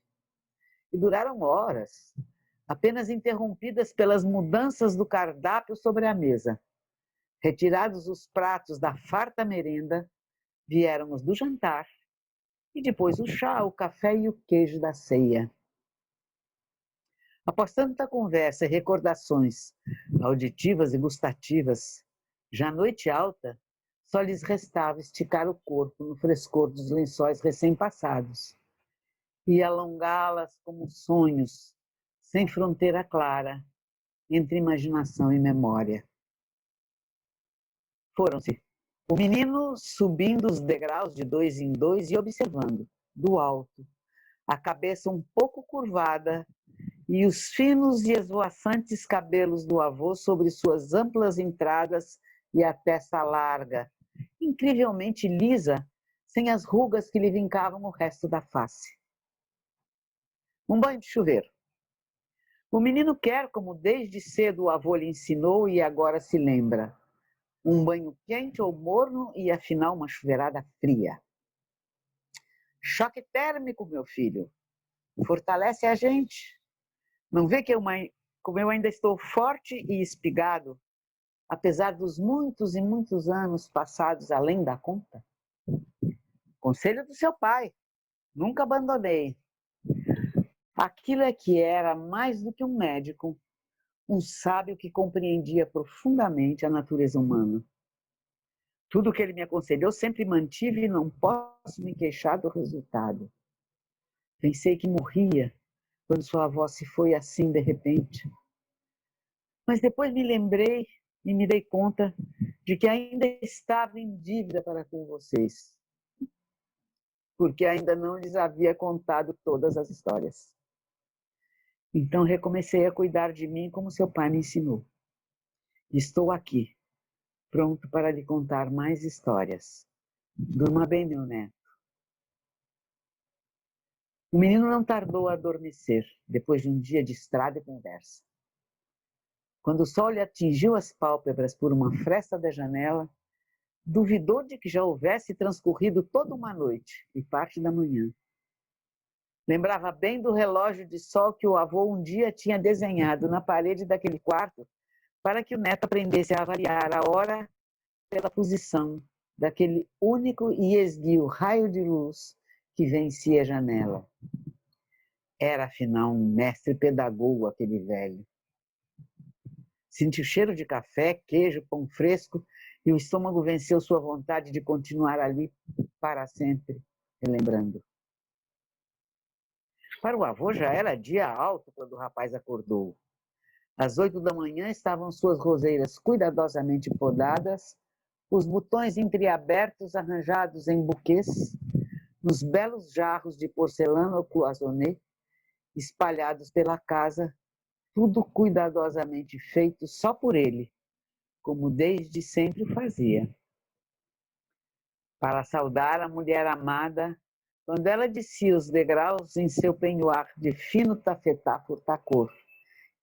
E duraram horas, apenas interrompidas pelas mudanças do cardápio sobre a mesa. Retirados os pratos da farta merenda, vieram os do jantar, e depois o chá, o café e o queijo da ceia. Após tanta conversa e recordações auditivas e gustativas, já à noite alta, só lhes restava esticar o corpo no frescor dos lençóis recém-passados e alongá-las como sonhos, sem fronteira clara, entre imaginação e memória. Foram-se. O menino subindo os degraus de 2 em 2 e observando, do alto, a cabeça um pouco curvada e os finos e esvoaçantes cabelos do avô sobre suas amplas entradas e a testa larga, incrivelmente lisa, sem as rugas que lhe vincavam o resto da face. Um banho de chuveiro. O menino quer, como desde cedo o avô lhe ensinou e agora se lembra, um banho quente ou morno e afinal uma chuveirada fria. Choque térmico, meu filho, fortalece a gente. Não vê que como eu ainda estou forte e espigado, apesar dos muitos e muitos anos passados além da conta? Conselho do seu pai, nunca abandonei. Aquilo é que era mais do que um médico, um sábio que compreendia profundamente a natureza humana. Tudo o que ele me aconselhou sempre mantive e não posso me queixar do resultado. Pensei que morria quando sua avó se foi assim de repente. Mas depois me lembrei e me dei conta de que ainda estava em dívida para com vocês, porque ainda não lhes havia contado todas as histórias. Então recomecei a cuidar de mim como seu pai me ensinou. Estou aqui, pronto para lhe contar mais histórias. Durma bem, meu neto. O menino não tardou a adormecer, depois de um dia de estrada e conversa. Quando o sol lhe atingiu as pálpebras por uma fresta da janela, duvidou de que já houvesse transcorrido toda uma noite e parte da manhã. Lembrava bem do relógio de sol que o avô um dia tinha desenhado na parede daquele quarto para que o neto aprendesse a avaliar a hora pela posição daquele único e esguio raio de luz que vencia a janela. Era, afinal, um mestre pedagogo aquele velho. Sentiu cheiro de café, queijo, pão fresco e o estômago venceu sua vontade de continuar ali para sempre, relembrando. Para o avô já era dia alto quando o rapaz acordou. Às 8 da manhã estavam suas roseiras cuidadosamente podadas, os botões entreabertos arranjados em buquês, nos belos jarros de porcelana ou cloisonné, espalhados pela casa, tudo cuidadosamente feito só por ele, como desde sempre fazia. Para saudar a mulher amada, quando ela descia os degraus em seu penhoar de fino tafetá furtacor,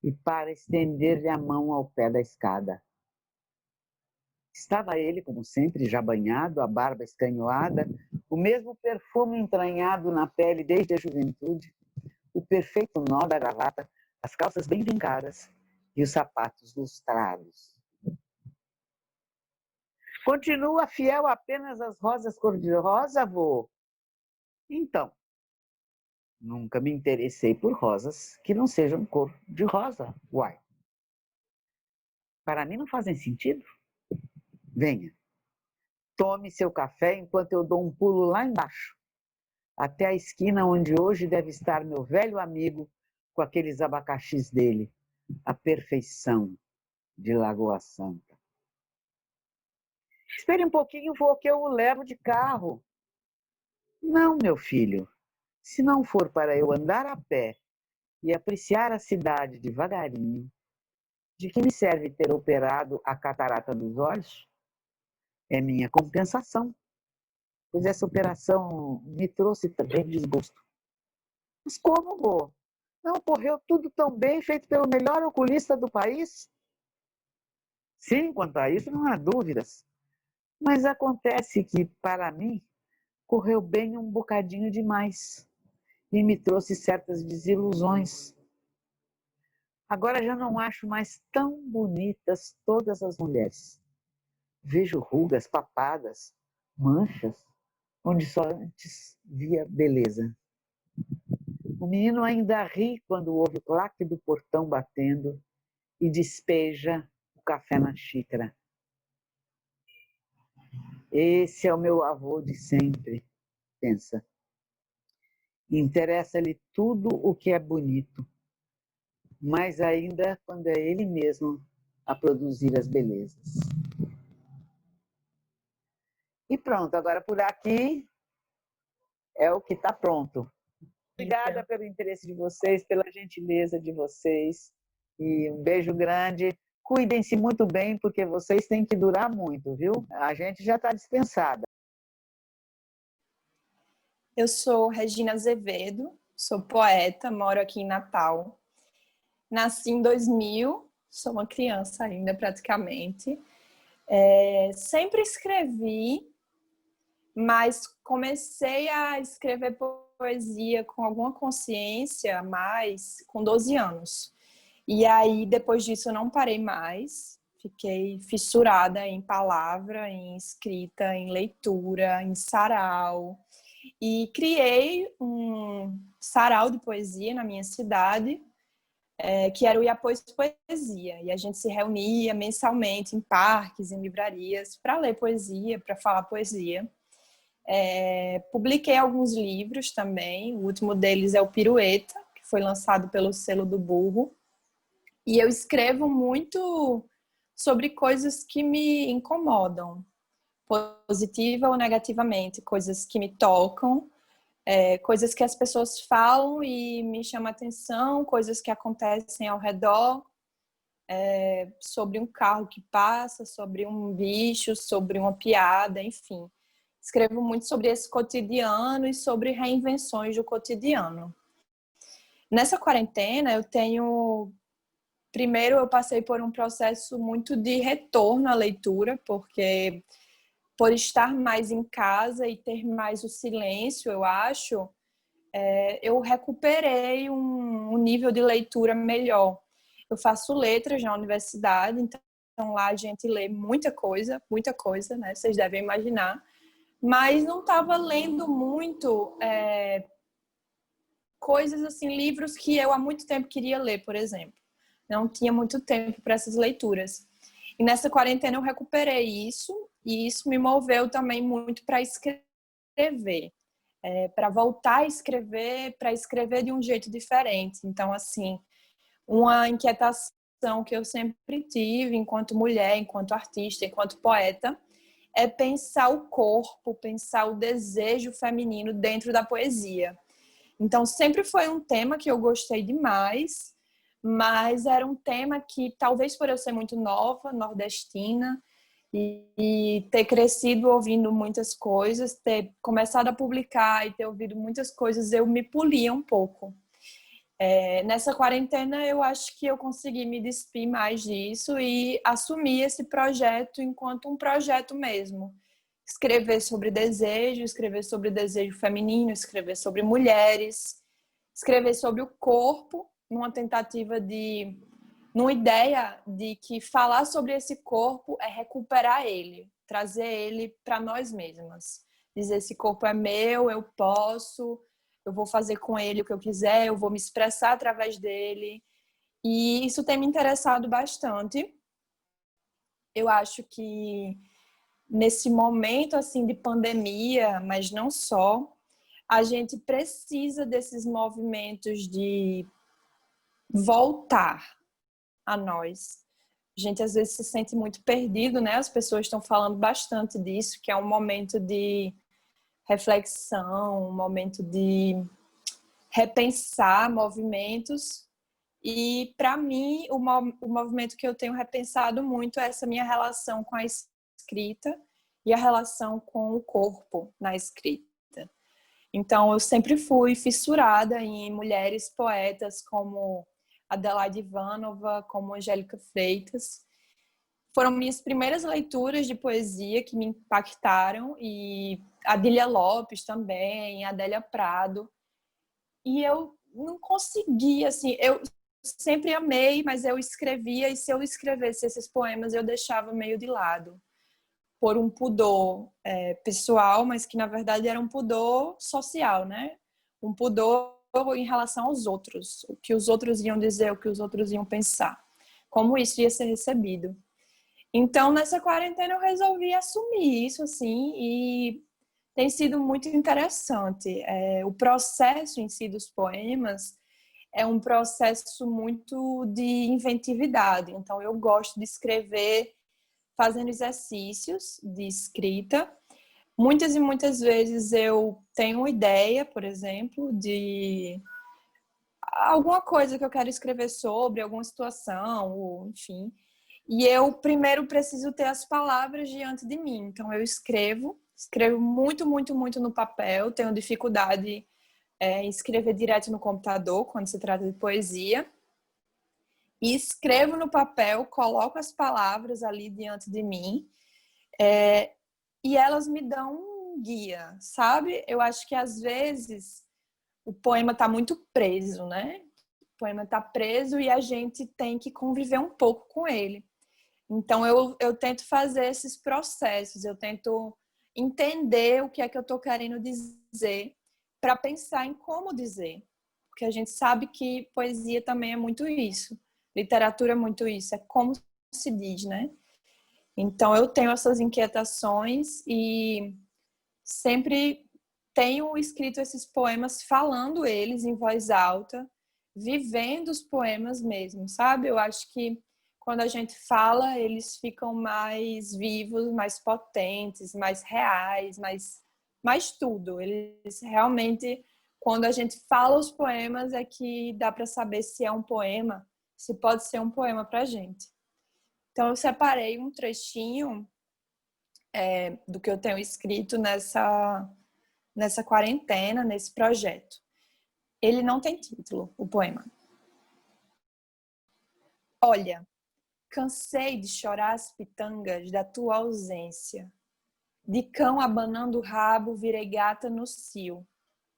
e para estender-lhe a mão ao pé da escada. Estava ele, como sempre, já banhado, a barba escanhoada, o mesmo perfume entranhado na pele desde a juventude, o perfeito nó da gravata, as calças bem vincadas e os sapatos lustrados. Continua fiel apenas às rosas cor-de-rosa, avô? Então, nunca me interessei por rosas que não sejam cor-de-rosa, uai. Para mim não fazem sentido? Venha, tome seu café enquanto eu dou um pulo lá embaixo, até a esquina onde hoje deve estar meu velho amigo com aqueles abacaxis dele, a perfeição de Lagoa Santa. Espere um pouquinho, vô, que eu o levo de carro. Não, meu filho, se não for para eu andar a pé e apreciar a cidade devagarinho, de que me serve ter operado a catarata dos olhos? É minha compensação, pois essa operação me trouxe também desgosto. Mas como, vô? Não ocorreu tudo tão bem, feito pelo melhor oculista do país? Sim, quanto a isso não há dúvidas. Mas acontece que, para mim, correu bem um bocadinho demais e me trouxe certas desilusões. Agora já não acho mais tão bonitas todas as mulheres. Vejo rugas, papadas, manchas, onde só antes via beleza. O menino ainda ri quando ouve o claque do portão batendo e despeja o café na xícara. Esse é o meu avô de sempre, pensa. Interessa-lhe tudo o que é bonito, mais ainda quando é ele mesmo a produzir as belezas. E pronto, agora por aqui é o que está pronto. Obrigada pelo interesse de vocês, pela gentileza de vocês. E um beijo grande. Cuidem-se muito bem, porque vocês têm que durar muito, viu? A gente já está dispensada. Eu sou Regina Azevedo, sou poeta, moro aqui em Natal. Nasci em 2000, sou uma criança ainda praticamente. Sempre escrevi, mas comecei a escrever poesia com alguma consciência mais com 12 anos. E aí, depois disso, eu não parei mais. Fiquei fissurada em palavra, em escrita, em leitura, em sarau. E criei um sarau de poesia na minha cidade, que era o Iapôs Poesia. E a gente se reunia mensalmente em parques, em livrarias, para ler poesia, para falar poesia. Publiquei alguns livros também. O último deles é o Pirueta, que foi lançado pelo Selo do Burro. E eu escrevo muito sobre coisas que me incomodam, positiva ou negativamente, coisas que me tocam, coisas que as pessoas falam e me chamam a atenção, coisas que acontecem ao redor, sobre um carro que passa, sobre um bicho, sobre uma piada, enfim. Escrevo muito sobre esse cotidiano e sobre reinvenções do cotidiano. Nessa quarentena, primeiro, eu passei por um processo muito de retorno à leitura, porque por estar mais em casa e ter mais o silêncio, eu acho, eu recuperei um nível de leitura melhor. Eu faço letras na universidade, então lá a gente lê muita coisa, né? Vocês devem imaginar. Mas não estava lendo muito coisas assim, livros que eu há muito tempo queria ler, por exemplo. Não tinha muito tempo para essas leituras. E nessa quarentena eu recuperei isso, e isso me moveu também muito para escrever, para voltar a escrever, para escrever de um jeito diferente. Então, assim, uma inquietação que eu sempre tive enquanto mulher, enquanto artista, enquanto poeta, é pensar o corpo, pensar o desejo feminino dentro da poesia. Então, sempre foi um tema que eu gostei demais, mas era um tema que, talvez por eu ser muito nova, nordestina, e ter crescido ouvindo muitas coisas, ter começado a publicar e ter ouvido muitas coisas, eu me polia um pouco. Nessa quarentena, eu acho que eu consegui me despir mais disso e assumir esse projeto enquanto um projeto mesmo. Escrever sobre desejo feminino, escrever sobre mulheres, escrever sobre o corpo, numa ideia de que falar sobre esse corpo é recuperar ele, trazer ele para nós mesmas. Dizer, esse corpo é meu, eu posso, eu vou fazer com ele o que eu quiser, eu vou me expressar através dele. E isso tem me interessado bastante. Eu acho que nesse momento assim de pandemia, mas não só, a gente precisa desses movimentos de voltar a nós. A gente às vezes se sente muito perdido, né? As pessoas estão falando bastante disso, que é um momento de reflexão, um momento de repensar movimentos. E, para mim, o movimento que eu tenho repensado muito é essa minha relação com a escrita e a relação com o corpo na escrita. Então, eu sempre fui fissurada em mulheres poetas como Adelaide Ivanova, como Angélica Freitas. Foram minhas primeiras leituras de poesia que me impactaram, e Adília Lopes também, Adélia Prado. E eu não conseguia, assim, eu sempre amei, mas eu escrevia, e se eu escrevesse esses poemas eu deixava meio de lado, por um pudor pessoal, mas que na verdade era um pudor social, né? Um pudor em relação aos outros, o que os outros iam dizer, o que os outros iam pensar, como isso ia ser recebido. Então, nessa quarentena eu resolvi assumir isso, assim, e tem sido muito interessante. O processo em si dos poemas é um processo muito de inventividade. Então, eu gosto de escrever fazendo exercícios de escrita. Muitas e muitas vezes eu tenho uma ideia, por exemplo, de alguma coisa que eu quero escrever sobre, alguma situação, ou, enfim. E eu primeiro preciso ter as palavras diante de mim. Então eu escrevo muito, muito, muito no papel. Tenho dificuldade em escrever direto no computador, quando se trata de poesia. E escrevo no papel, coloco as palavras ali diante de mim. E elas me dão um guia, sabe? Eu acho que às vezes o poema está muito preso, né? O poema está preso e a gente tem que conviver um pouco com ele. Então eu tento fazer esses processos, eu tento entender o que é que eu estou querendo dizer para pensar em como dizer. Porque a gente sabe que poesia também é muito isso, literatura é muito isso, é como se diz, né? Então eu tenho essas inquietações e sempre tenho escrito esses poemas falando eles em voz alta, vivendo os poemas mesmo, sabe? Eu acho que quando a gente fala, eles ficam mais vivos, mais potentes, mais reais, mais tudo. Eles realmente, quando a gente fala os poemas, é que dá para saber se é um poema, se pode ser um poema para a gente. Então, eu separei um trechinho do que eu tenho escrito nessa quarentena, nesse projeto. Ele não tem título, o poema. Olha, cansei de chorar as pitangas da tua ausência. De cão abanando o rabo, virei gata no cio.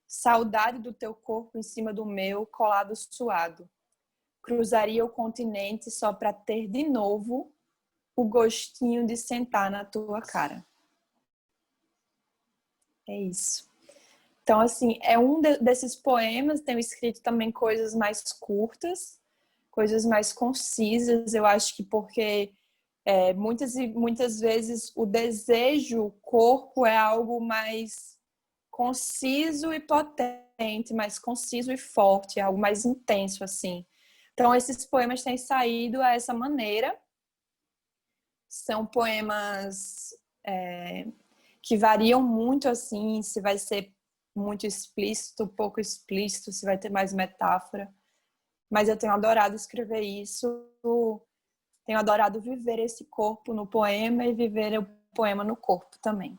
Saudade do teu corpo em cima do meu, colado suado. Cruzaria o continente só para ter de novo o gostinho de sentar na tua cara. É isso. Então, assim, é um desses poemas. Tenho escrito também coisas mais curtas, coisas mais concisas. Eu acho que porque muitas e muitas vezes o desejo, o corpo é algo mais conciso e potente, mais conciso e forte, é algo mais intenso, assim. Então, esses poemas têm saído a essa maneira. São poemas que variam muito, assim, se vai ser muito explícito, pouco explícito, se vai ter mais metáfora. Mas eu tenho adorado escrever isso, tenho adorado viver esse corpo no poema e viver o poema no corpo também.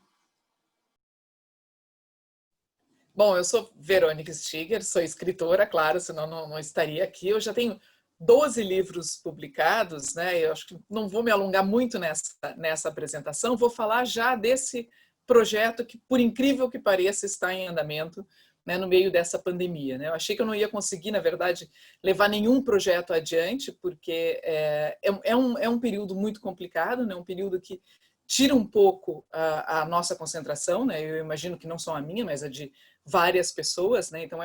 Bom, eu sou Verônica Stiger, sou escritora, claro, senão não estaria aqui. Eu já tenho 12 livros publicados, né? Eu acho que não vou me alongar muito nessa apresentação, vou falar já desse projeto que, por incrível que pareça, está em andamento, né, no meio dessa pandemia, né? Eu achei que eu não ia conseguir, na verdade, levar nenhum projeto adiante, porque é um período muito complicado, né? Um período que tira um pouco a nossa concentração, né? Eu imagino que não só a minha, mas a de várias pessoas, né? Então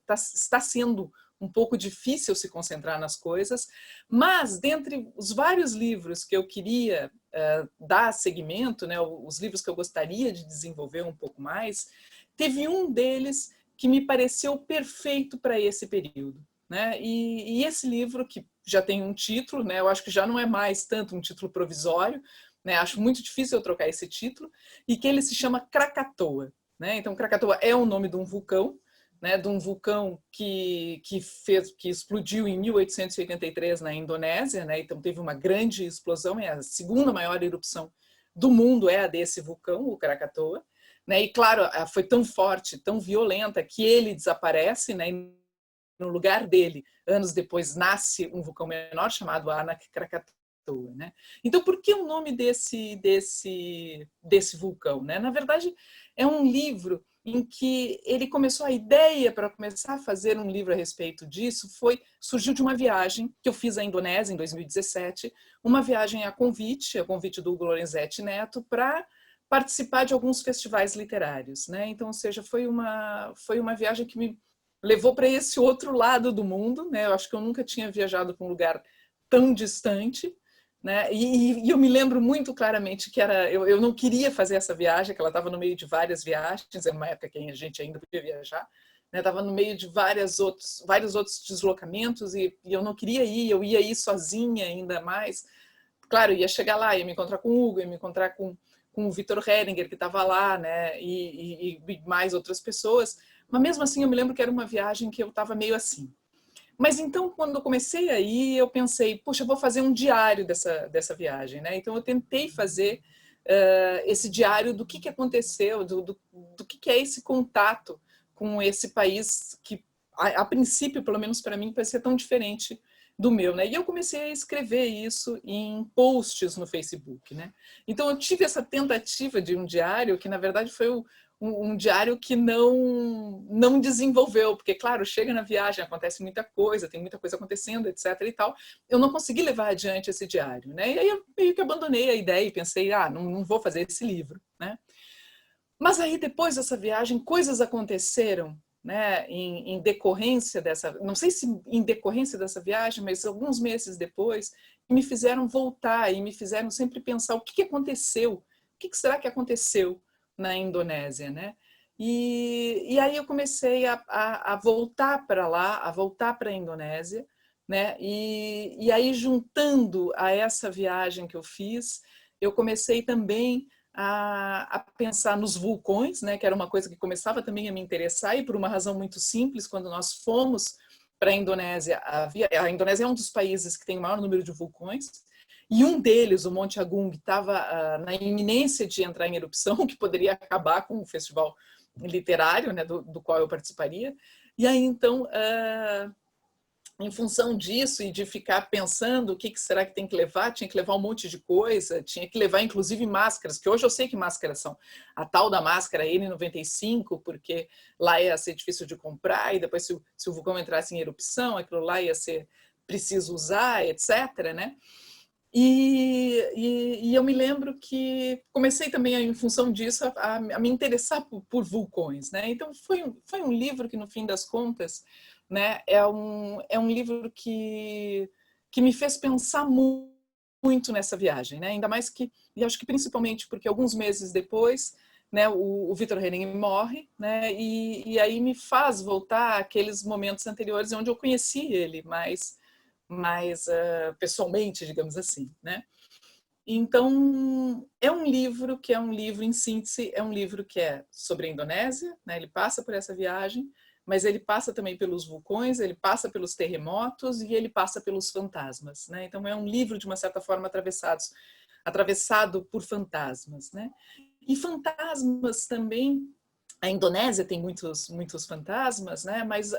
está sendo um pouco difícil se concentrar nas coisas, mas dentre os vários livros que eu queria dar seguimento, né? Os livros que eu gostaria de desenvolver um pouco mais, teve um deles que me pareceu perfeito para esse período, né? E esse livro, que já tem um título, né? Eu acho que já não é mais tanto um título provisório, né? Acho muito difícil eu trocar esse título, e que ele se chama Krakatoa, né? Então, Krakatoa é o nome de um vulcão, né? De um vulcão que explodiu em 1883 na Indonésia, né? Então teve uma grande explosão, é a segunda maior erupção do mundo, é a desse vulcão, o Krakatoa. Né? E, claro, foi tão forte, tão violenta, que ele desaparece, né? E no lugar dele, anos depois, nasce um vulcão menor chamado Anak Krakatoa. Né? Então, por que o nome desse vulcão? Né? Na verdade, é um livro em que ele começou, a ideia para começar a fazer um livro a respeito disso surgiu de uma viagem que eu fiz à Indonésia em 2017, uma viagem a convite do Hugo Lorenzetti Neto, para participar de alguns festivais literários, né? Então, ou seja, foi uma viagem que levou para esse outro lado do mundo, né? Eu acho que eu nunca tinha viajado para um lugar tão distante, né? E eu me lembro muito claramente que eu não queria fazer essa viagem, que ela estava no meio de várias viagens, era uma época que a gente ainda podia viajar, né? Estava no meio de vários outros deslocamentos e eu não queria ir, eu ia ir sozinha ainda mais. Claro, ia chegar lá, ia me encontrar com o Hugo, ia me encontrar com o Vitor Heringer, que estava lá, né? E mais outras pessoas. Mas mesmo assim, eu me lembro que era uma viagem que eu estava meio assim. Mas então, quando eu comecei a ir, eu pensei, puxa, eu vou fazer um diário dessa viagem, né? Então, eu tentei fazer esse diário do que aconteceu, do que é esse contato com esse país que, a princípio, pelo menos para mim, parecia tão diferente do meu, né? E eu comecei a escrever isso em posts no Facebook, né? Então, eu tive essa tentativa de um diário que, na verdade, foi um diário que não desenvolveu, porque, claro, chega na viagem, acontece muita coisa, tem muita coisa acontecendo, etc. e tal. Eu não consegui levar adiante esse diário, né? E aí eu meio que abandonei a ideia e pensei, não vou fazer esse livro, né? Mas aí, depois dessa viagem, coisas aconteceram, né? Em decorrência dessa, não sei se em decorrência dessa viagem, mas alguns meses depois, me fizeram voltar e me fizeram sempre pensar o que aconteceu, o que será que aconteceu na Indonésia, né? E aí eu comecei a voltar para lá, a voltar para a Indonésia, né? E aí, juntando a essa viagem que eu fiz, eu comecei também a pensar nos vulcões, né? Que era uma coisa que começava também a me interessar, e por uma razão muito simples, quando nós fomos para a Indonésia, a Indonésia é um dos países que tem o maior número de vulcões, e um deles, o Monte Agung, estava na iminência de entrar em erupção, que poderia acabar com o festival literário, né, do qual eu participaria. E aí, então, em função disso e de ficar pensando o que será que tem que levar, tinha que levar um monte de coisa, tinha que levar inclusive máscaras, que hoje eu sei que máscaras são. A tal da máscara N95, porque lá ia ser difícil de comprar, e depois se o vulcão entrasse em erupção, aquilo lá ia ser preciso usar, etc., né? E eu me lembro que comecei também, em função disso, a me interessar por vulcões, né? Então, foi um livro que, no fim das contas, né, é um livro que me fez pensar muito nessa viagem, né? Ainda mais que, e acho que principalmente porque alguns meses depois, né, o Vitor Heringer morre, né? E aí me faz voltar àqueles momentos anteriores onde eu conheci ele, mais pessoalmente, digamos assim, né? Então, é um livro em síntese, é um livro que é sobre a Indonésia, né? Ele passa por essa viagem, mas ele passa também pelos vulcões, ele passa pelos terremotos e ele passa pelos fantasmas, né? Então, é um livro, de uma certa forma, atravessado por fantasmas, né? E fantasmas também, a Indonésia tem muitos fantasmas, né? Mas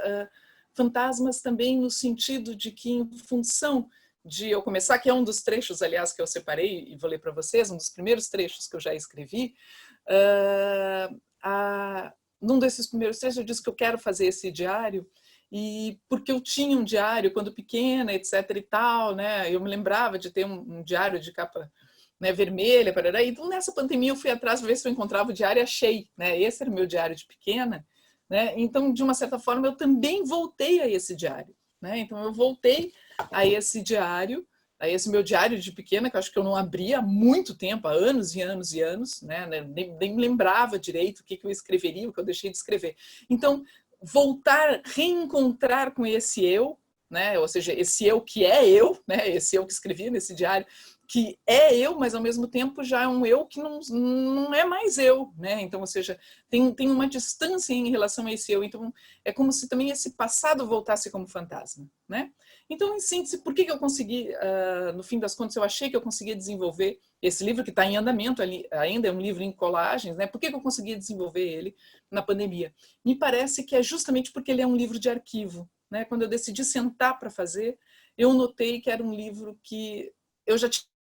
fantasmas também no sentido de que, em função de eu começar, que é um dos trechos, aliás, que eu separei e vou ler para vocês, um dos primeiros trechos que eu já escrevi, num desses primeiros trechos eu disse que eu quero fazer esse diário, e porque eu tinha um diário quando pequena, etc. e tal, né? Eu me lembrava de ter um diário de capa, né, vermelha, parará. Então, nessa pandemia, eu fui atrás para ver se eu encontrava o diário e achei, né? Esse era o meu diário de pequena. Né? Então, de uma certa forma, eu também voltei a esse diário. Né? Então, eu voltei a esse diário, a esse meu diário de pequena, que eu acho que eu não abria há muito tempo, há anos e anos e anos, né? Nem lembrava direito o que eu escreveria, o que eu deixei de escrever. Então, voltar, reencontrar com esse eu, né? Ou seja, esse eu que é eu, né? Esse eu que escrevia nesse diário, que é eu, mas ao mesmo tempo já é um eu que não é mais eu, né? Então, ou seja, tem uma distância em relação a esse eu. Então, é como se também esse passado voltasse como fantasma, né? Então, em síntese, por que eu consegui, no fim das contas, eu achei que eu conseguia desenvolver esse livro, que está em andamento ali, ainda é um livro em colagens, né? Por que eu conseguia desenvolver ele na pandemia? Me parece que é justamente porque ele é um livro de arquivo, né? Quando eu decidi sentar para fazer, eu notei que era um livro que eu já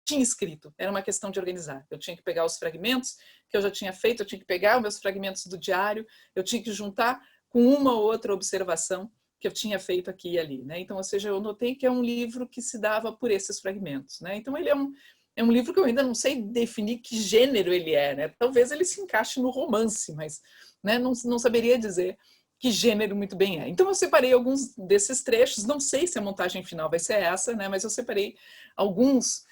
tinha escrito, era uma questão de organizar. Eu tinha que pegar os fragmentos que eu já tinha feito, eu tinha que pegar os meus fragmentos do diário, eu tinha que juntar com uma ou outra observação que eu tinha feito aqui e ali, né? Então, ou seja, eu notei que é um livro que se dava por esses fragmentos, né? Então, ele é um livro que eu ainda não sei definir que gênero ele é, né? Talvez ele se encaixe no romance, mas, né, não saberia dizer que gênero muito bem é. Então eu separei alguns desses trechos, não sei se a montagem final vai ser essa, né, mas eu separei alguns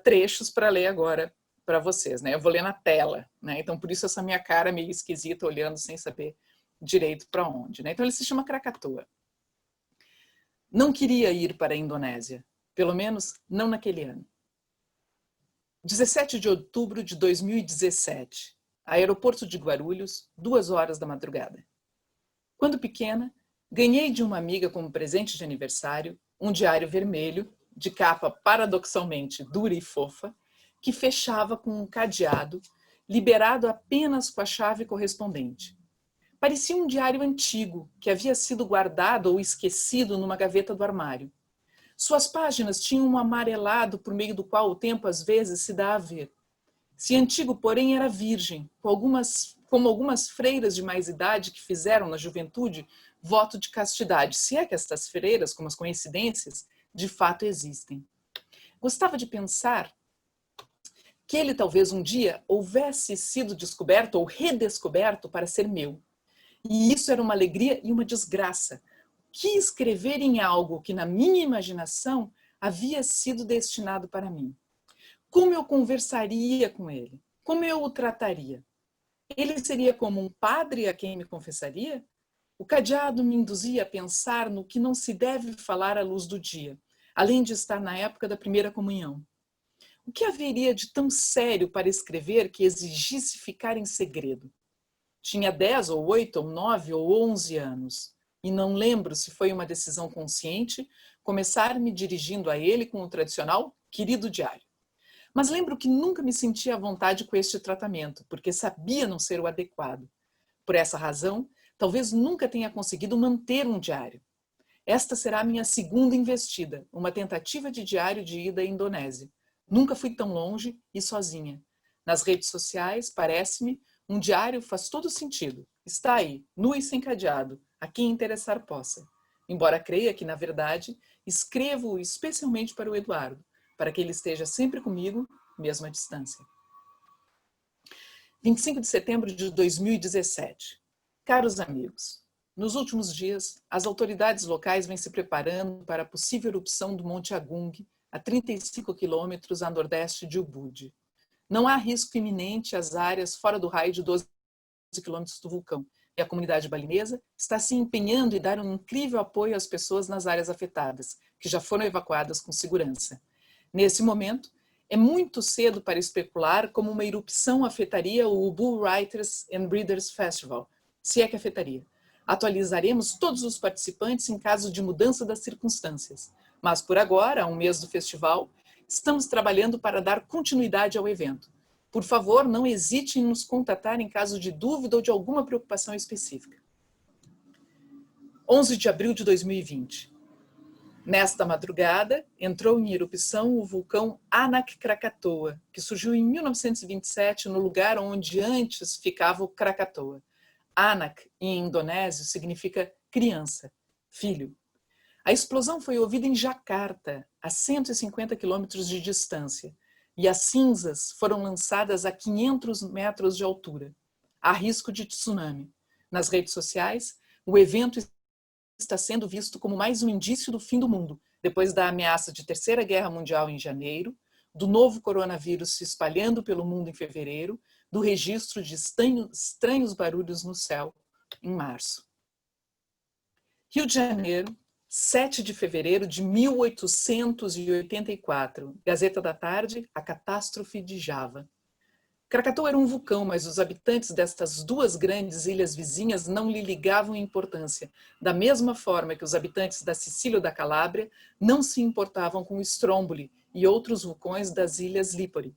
trechos para ler agora para vocês, né? Eu vou ler na tela, né? Então por isso essa minha cara meio esquisita, olhando sem saber direito para onde, né? Então ele se chama Krakatoa. Não queria ir para a Indonésia, pelo menos não naquele ano. 17 de outubro de 2017, aeroporto de Guarulhos, 2 horas da madrugada. Quando pequena, ganhei de uma amiga como presente de aniversário um diário vermelho, de capa paradoxalmente dura e fofa, que fechava com um cadeado, liberado apenas com a chave correspondente. Parecia um diário antigo, que havia sido guardado ou esquecido numa gaveta do armário. Suas páginas tinham um amarelado por meio do qual o tempo às vezes se dá a ver. Se antigo, porém, era virgem, como algumas freiras de mais idade que fizeram na juventude voto de castidade, se é que estas freiras, como as coincidências, de fato existem. Gostava de pensar que ele talvez um dia houvesse sido descoberto ou redescoberto para ser meu. E isso era uma alegria e uma desgraça. Que escrever em algo que na minha imaginação havia sido destinado para mim? Como eu conversaria com ele? Como eu o trataria? Ele seria como um padre a quem me confessaria? O cadeado me induzia a pensar no que não se deve falar à luz do dia, além de estar na época da primeira comunhão. O que haveria de tão sério para escrever que exigisse ficar em segredo? Tinha 10 ou 8 ou 9 ou 11 anos, e não lembro se foi uma decisão consciente começar me dirigindo a ele com o tradicional querido diário. Mas lembro que nunca me senti à vontade com este tratamento, porque sabia não ser o adequado. Por essa razão, talvez nunca tenha conseguido manter um diário. Esta será a minha segunda investida, uma tentativa de diário de ida à Indonésia. Nunca fui tão longe e sozinha. Nas redes sociais, parece-me, um diário faz todo sentido. Está aí, nu e sem cadeado, a quem interessar possa. Embora creia que, na verdade, escrevo especialmente para o Eduardo, para que ele esteja sempre comigo, mesmo à distância. 25 de setembro de 2017. Caros amigos, nos últimos dias, as autoridades locais vêm se preparando para a possível erupção do Monte Agung, a 35 quilômetros a nordeste de Ubud. Não há risco iminente às áreas fora do raio de 12 quilômetros do vulcão, e a comunidade balinesa está se empenhando em dar um incrível apoio às pessoas nas áreas afetadas, que já foram evacuadas com segurança. Nesse momento, é muito cedo para especular como uma erupção afetaria o Ubud Writers and Readers Festival, se é que afetaria. Atualizaremos todos os participantes em caso de mudança das circunstâncias. Mas por agora, há um mês do festival, estamos trabalhando para dar continuidade ao evento. Por favor, não hesite em nos contatar em caso de dúvida ou de alguma preocupação específica. 11 de abril de 2020. Nesta madrugada, entrou em erupção o vulcão Anak Krakatoa, que surgiu em 1927 no lugar onde antes ficava o Krakatoa. Anak, em indonésio, significa criança, filho. A explosão foi ouvida em Jakarta, a 150 quilômetros de distância, e as cinzas foram lançadas a 500 metros de altura. Há risco de tsunami. Nas redes sociais, o evento está sendo visto como mais um indício do fim do mundo, depois da ameaça de Terceira Guerra Mundial em janeiro, do novo coronavírus se espalhando pelo mundo em fevereiro, do registro de estranhos barulhos no céu em março. Rio de Janeiro, 7 de fevereiro de 1884. Gazeta da Tarde, a catástrofe de Java. Krakatoa era um vulcão, mas os habitantes destas duas grandes ilhas vizinhas não lhe ligavam importância, da mesma forma que os habitantes da Sicília ou da Calábria não se importavam com o Stromboli e outros vulcões das ilhas Lipari.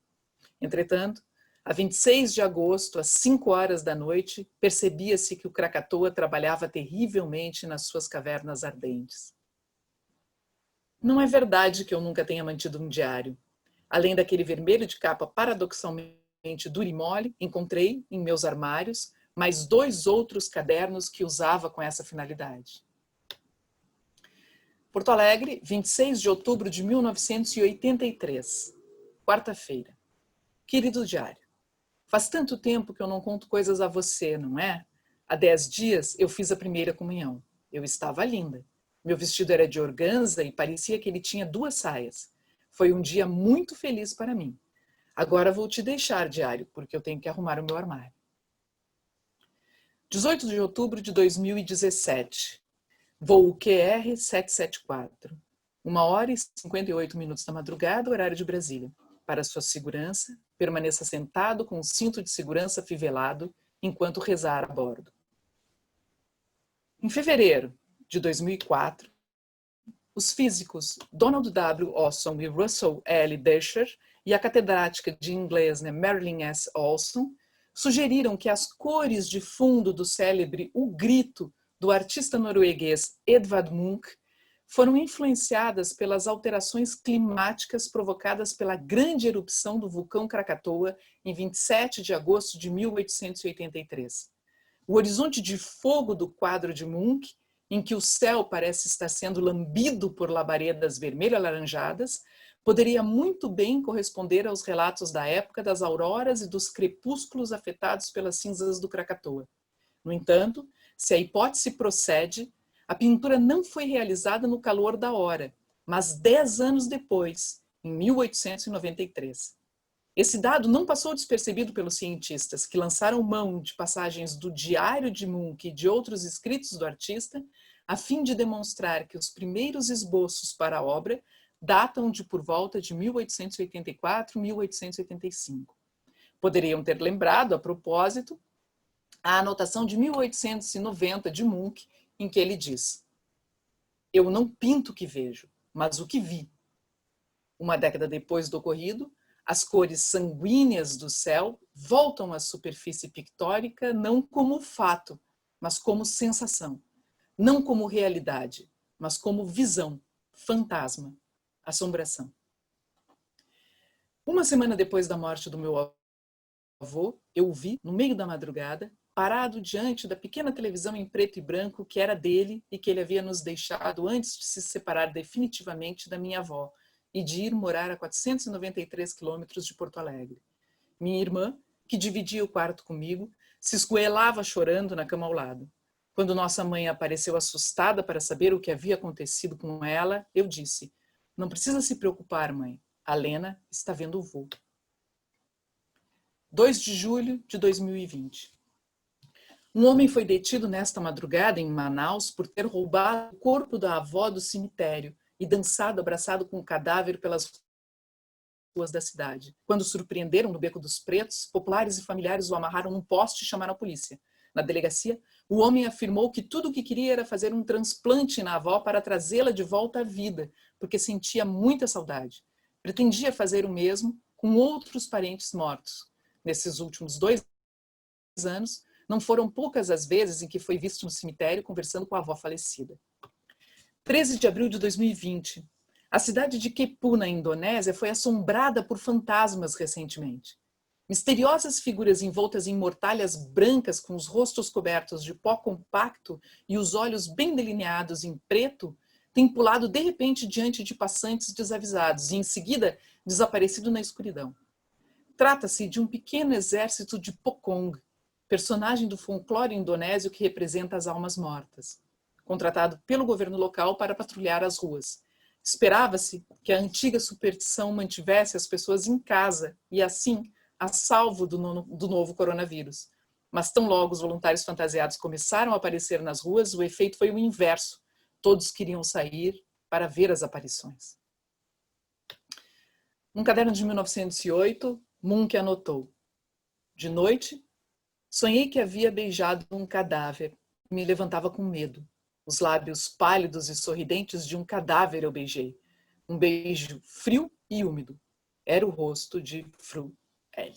Entretanto, a 26 de agosto, às 5 horas da noite, percebia-se que o Krakatoa trabalhava terrivelmente nas suas cavernas ardentes. Não é verdade que eu nunca tenha mantido um diário. Além daquele vermelho de capa paradoxalmente duro e mole, encontrei, em meus armários, mais 2 outros cadernos que usava com essa finalidade. Porto Alegre, 26 de outubro de 1983. Quarta-feira. Querido diário, faz tanto tempo que eu não conto coisas a você, não é? Há 10 dias eu fiz a primeira comunhão. Eu estava linda. Meu vestido era de organza e parecia que ele tinha 2 saias. Foi um dia muito feliz para mim. Agora vou te deixar, diário, porque eu tenho que arrumar o meu armário. 18 de outubro de 2017. Voo QR 774. 1h58 da madrugada, horário de Brasília. Para sua segurança, permaneça sentado com o cinto de segurança fivelado enquanto rezar a bordo. Em fevereiro de 2004, os físicos Donald W. Olson e Russell L. Desher e a catedrática de inglês Marilyn S. Olson sugeriram que as cores de fundo do célebre O Grito do artista norueguês Edvard Munch foram influenciadas pelas alterações climáticas provocadas pela grande erupção do vulcão Krakatoa em 27 de agosto de 1883. O horizonte de fogo do quadro de Munch, em que o céu parece estar sendo lambido por labaredas vermelho-alaranjadas, poderia muito bem corresponder aos relatos da época das auroras e dos crepúsculos afetados pelas cinzas do Krakatoa. No entanto, se a hipótese procede, a pintura não foi realizada no calor da hora, mas 10 anos depois, em 1893. Esse dado não passou despercebido pelos cientistas, que lançaram mão de passagens do Diário de Munch e de outros escritos do artista, a fim de demonstrar que os primeiros esboços para a obra datam de por volta de 1884, 1885. Poderiam ter lembrado, a propósito, a anotação de 1890 de Munch, em que ele diz: "Eu não pinto o que vejo, mas o que vi." Uma década depois do ocorrido, as cores sanguíneas do céu voltam à superfície pictórica não como fato, mas como sensação. Não como realidade, mas como visão, fantasma, assombração. Uma semana depois da morte do meu avô, eu o vi, no meio da madrugada, parado diante da pequena televisão em preto e branco que era dele e que ele havia nos deixado antes de se separar definitivamente da minha avó e de ir morar a 493 quilômetros de Porto Alegre. Minha irmã, que dividia o quarto comigo, se esgoelava chorando na cama ao lado. Quando nossa mãe apareceu assustada para saber o que havia acontecido com ela, eu disse: "Não precisa se preocupar, mãe. A Lena está vendo o vô." 2 de julho de 2020. Um homem foi detido nesta madrugada em Manaus por ter roubado o corpo da avó do cemitério e dançado abraçado com o cadáver pelas ruas da cidade. Quando surpreenderam no Beco dos Pretos, populares e familiares o amarraram num poste e chamaram a polícia. Na delegacia, o homem afirmou que tudo o que queria era fazer um transplante na avó para trazê-la de volta à vida, porque sentia muita saudade. Pretendia fazer o mesmo com outros parentes mortos. Nesses últimos 2 anos, não foram poucas as vezes em que foi visto no cemitério conversando com a avó falecida. 13 de abril de 2020. A cidade de Kepu, na Indonésia, foi assombrada por fantasmas recentemente. Misteriosas figuras envoltas em mortalhas brancas com os rostos cobertos de pó compacto e os olhos bem delineados em preto têm pulado de repente diante de passantes desavisados e, em seguida, desaparecido na escuridão. Trata-se de um pequeno exército de Pocong, personagem do folclore indonésio que representa as almas mortas, contratado pelo governo local para patrulhar as ruas. Esperava-se que a antiga superstição mantivesse as pessoas em casa e, assim, a salvo do novo coronavírus. Mas tão logo os voluntários fantasiados começaram a aparecer nas ruas, o efeito foi o inverso. Todos queriam sair para ver as aparições. Num caderno de 1908, Munch anotou: "De noite, sonhei que havia beijado um cadáver e me levantava com medo. Os lábios pálidos e sorridentes de um cadáver eu beijei. Um beijo frio e úmido. Era o rosto de Fru L."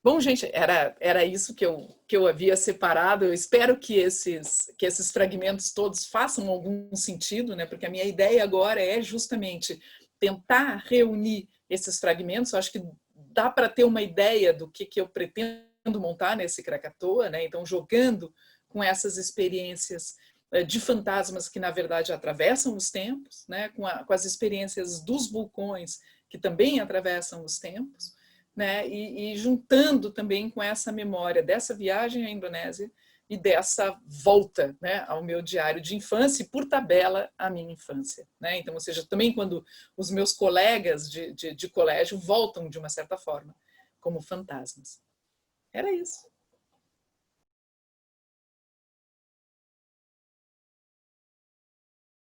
Bom, gente, era isso que eu havia separado. Eu espero que esses fragmentos todos façam algum sentido, né? Porque a minha ideia agora é justamente tentar reunir esses fragmentos. Eu acho que dá para ter uma ideia do que eu pretendo montar nesse Krakatoa, né? Então, jogando com essas experiências de fantasmas que, na verdade, atravessam os tempos, né? Com as experiências dos vulcões, que também atravessam os tempos, né? E juntando também com essa memória dessa viagem à Indonésia e dessa volta, né, ao meu diário de infância e, por tabela, à minha infância, né? Então, ou seja, também quando os meus colegas de colégio voltam de uma certa forma, como fantasmas. Era isso.